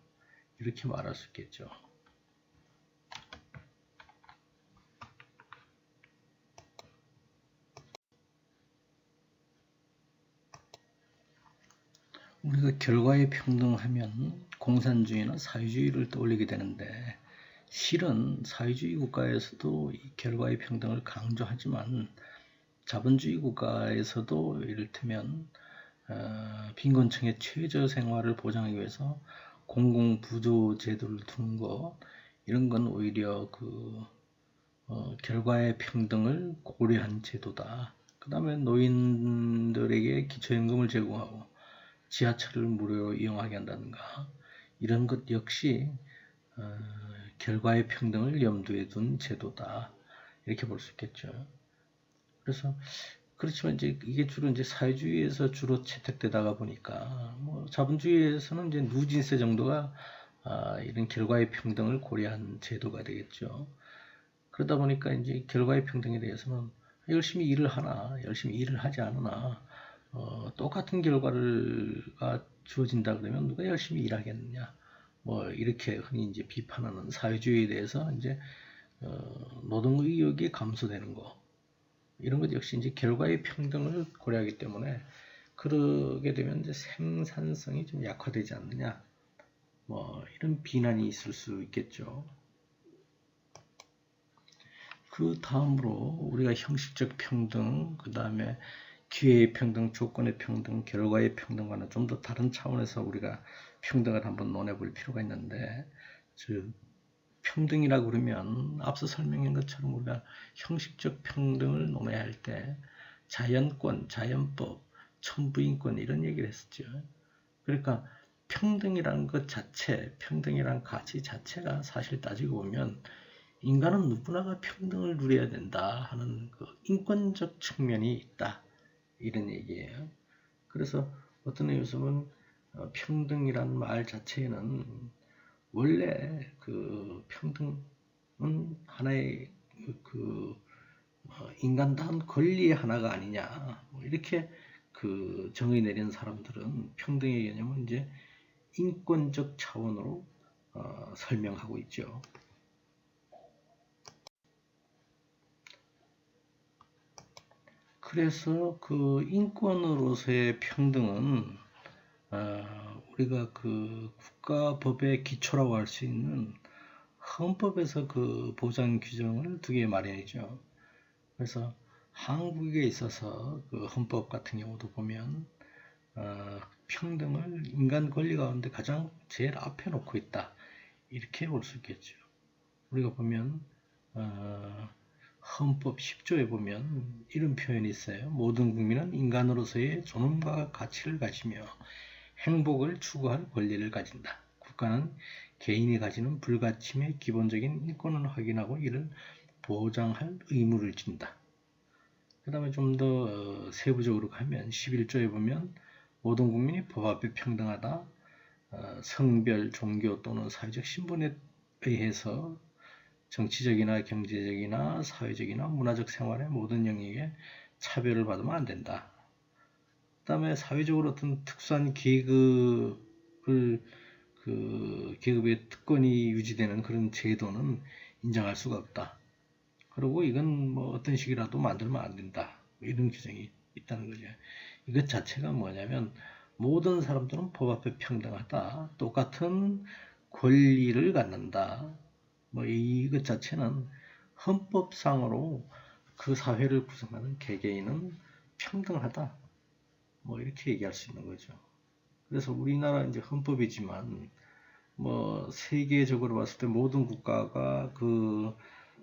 이렇게 말할 수 있겠죠. 우리가 결과의 평등하면 공산주의나 사회주의를 떠올리게 되는데, 실은 사회주의 국가에서도 이 결과의 평등을 강조하지만 자본주의 국가에서도 이를테면 빈곤층의 최저 생활을 보장하기 위해서 공공부조 제도를 두는 것, 이런 건 오히려 결과의 평등을 고려한 제도다. 그 다음에 노인들에게 기초연금을 제공하고 지하철을 무료로 이용하게 한다든가, 이런 것 역시 결과의 평등을 염두에 둔 제도다, 이렇게 볼 수 있겠죠. 그래서 그렇지만 이제 이게 주로 이제 사회주의에서 주로 채택되다가 보니까 자본주의에서는 이제 누진세 정도가 이런 결과의 평등을 고려한 제도가 되겠죠. 그러다 보니까 이제 결과의 평등에 대해서는 열심히 일을 하나 열심히 일을 하지 않으나 똑같은 결과가 주어진다 그러면 누가 열심히 일하겠느냐, 이렇게 흔히 이제 비판하는 사회주의에 대해서 이제 노동 의욕이 감소되는 거, 이런 것 역시 이제 결과의 평등을 고려하기 때문에 그러게 되면 이제 생산성이 좀 약화되지 않느냐, 이런 비난이 있을 수 있겠죠. 그 다음으로 우리가 형식적 평등, 그 다음에 기회의 평등, 조건의 평등, 결과의 평등과는 좀 더 다른 차원에서 우리가 평등을 한번 논해볼 필요가 있는데, 평등이라고 그러면 앞서 설명한 것처럼 우리가 형식적 평등을 논해야 할 때 자연권, 자연법, 천부인권, 이런 얘기를 했었죠. 그러니까 평등이라는 것 자체, 평등이라는 가치 자체가 사실 따지고 보면 인간은 누구나가 평등을 누려야 된다 하는 인권적 측면이 있다, 이런 얘기예요. 그래서 어떤 의미에서 보면 평등이라는 말 자체에는 원래 그 평등은 하나의 인간다운 권리의 하나가 아니냐, 뭐 이렇게 그 정의 내린 사람들은 평등의 개념은 이제 인권적 차원으로 설명하고 있죠. 그래서 그 인권으로서의 평등은 우리가 그 국가법의 기초라고 할 수 있는 헌법에서 그 보장 규정을 두 개 마련이죠. 그래서 한국에 있어서 그 헌법 같은 경우도 보면 평등을 인간 권리 가운데 가장 제일 앞에 놓고 있다, 이렇게 볼 수 있겠죠. 우리가 보면 헌법 10조에 보면 이런 표현이 있어요. 모든 국민은 인간으로서의 존엄과 가치를 가지며 행복을 추구할 권리를 가진다. 국가는 개인이 가지는 불가침의 기본적인 인권을 확인하고 이를 보장할 의무를 진다. 그 다음에 좀 더 세부적으로 가면 11조에 보면 모든 국민이 법 앞에 평등하다. 성별, 종교 또는 사회적 신분에 의해서 정치적이나 경제적이나 사회적이나 문화적 생활의 모든 영역에 차별을 받으면 안 된다. 그 다음에 사회적으로 어떤 특수한 계급의 특권이 유지되는 그런 제도는 인정할 수가 없다. 그리고 이건 뭐 어떤 식이라도 만들면 안 된다, 이런 규정이 있다는 거죠. 이것 자체가 뭐냐면 모든 사람들은 법 앞에 평등하다, 똑같은 권리를 갖는다, 뭐 이것 자체는 헌법상으로 그 사회를 구성하는 개개인은 평등하다, 뭐 이렇게 얘기할 수 있는 거죠. 그래서 우리나라 이제 헌법이지만 뭐 세계적으로 봤을 때 모든 국가가 그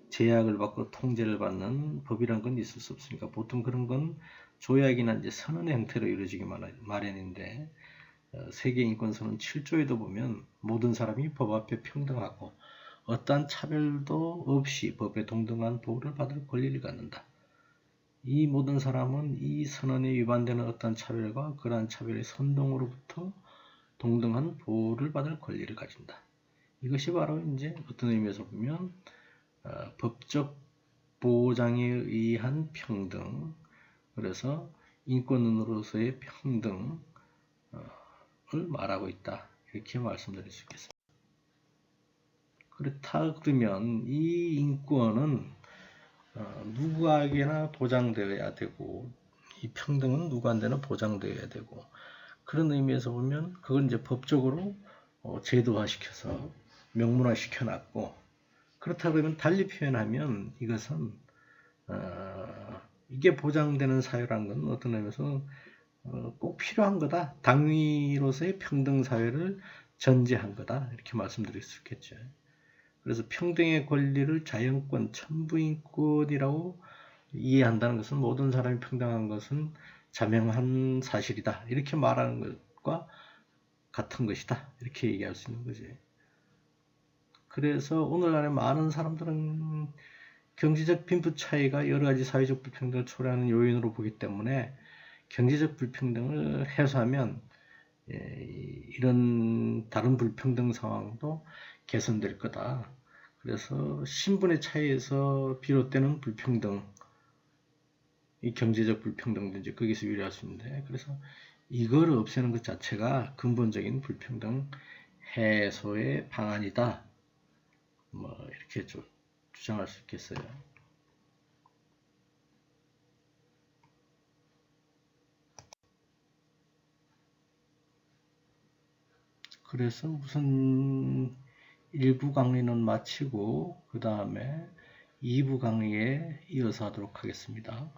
제약을 받고 통제를 받는 법이란 건 있을 수 없으니까 보통 그런 건 조약이나 이제 선언의 형태로 이루어지기 마련인데, 세계인권선언 7조에도 보면 모든 사람이 법 앞에 평등하고 어떠한 차별도 없이 법에 동등한 보호를 받을 권리를 갖는다. 이 모든 사람은 이 선언에 위반되는 어떠한 차별과 그러한 차별의 선동으로부터 동등한 보호를 받을 권리를 가진다. 이것이 바로 이제 어떤 의미에서 보면 법적 보장에 의한 평등, 그래서 인권으로서의 평등을 말하고 있다, 이렇게 말씀드릴 수 있겠습니다. 그렇다 그러면 이 인권은 누구에게나 보장되어야 되고, 이 평등은 누구한테나 보장되어야 되고, 그런 의미에서 보면 그건 이제 법적으로 제도화시켜서 명문화시켜놨고, 그렇다 그러면 달리 표현하면 이것은 이게 보장되는 사회란 건 어떤 의미에서 꼭 필요한 거다, 당위로서의 평등 사회를 전제한 거다, 이렇게 말씀드릴 수 있겠죠. 그래서 평등의 권리를 자연권, 천부인권이라고 이해한다는 것은 모든 사람이 평등한 것은 자명한 사실이다, 이렇게 말하는 것과 같은 것이다, 이렇게 얘기할 수 있는 거지. 그래서 오늘날의 많은 사람들은 경제적 빈부 차이가 여러 가지 사회적 불평등을 초래하는 요인으로 보기 때문에 경제적 불평등을 해소하면 이런 다른 불평등 상황도 개선될 거다. 그래서 신분의 차이에서 비롯되는 불평등, 이 경제적 불평등도 이제 거기서 유래할 수 있는데, 그래서 이걸 없애는 것 자체가 근본적인 불평등 해소의 방안이다, 뭐 이렇게 주장할 수 있겠어요. 그래서 우선 1부 강의는 마치고 그 다음에 2부 강의에 이어서 하도록 하겠습니다.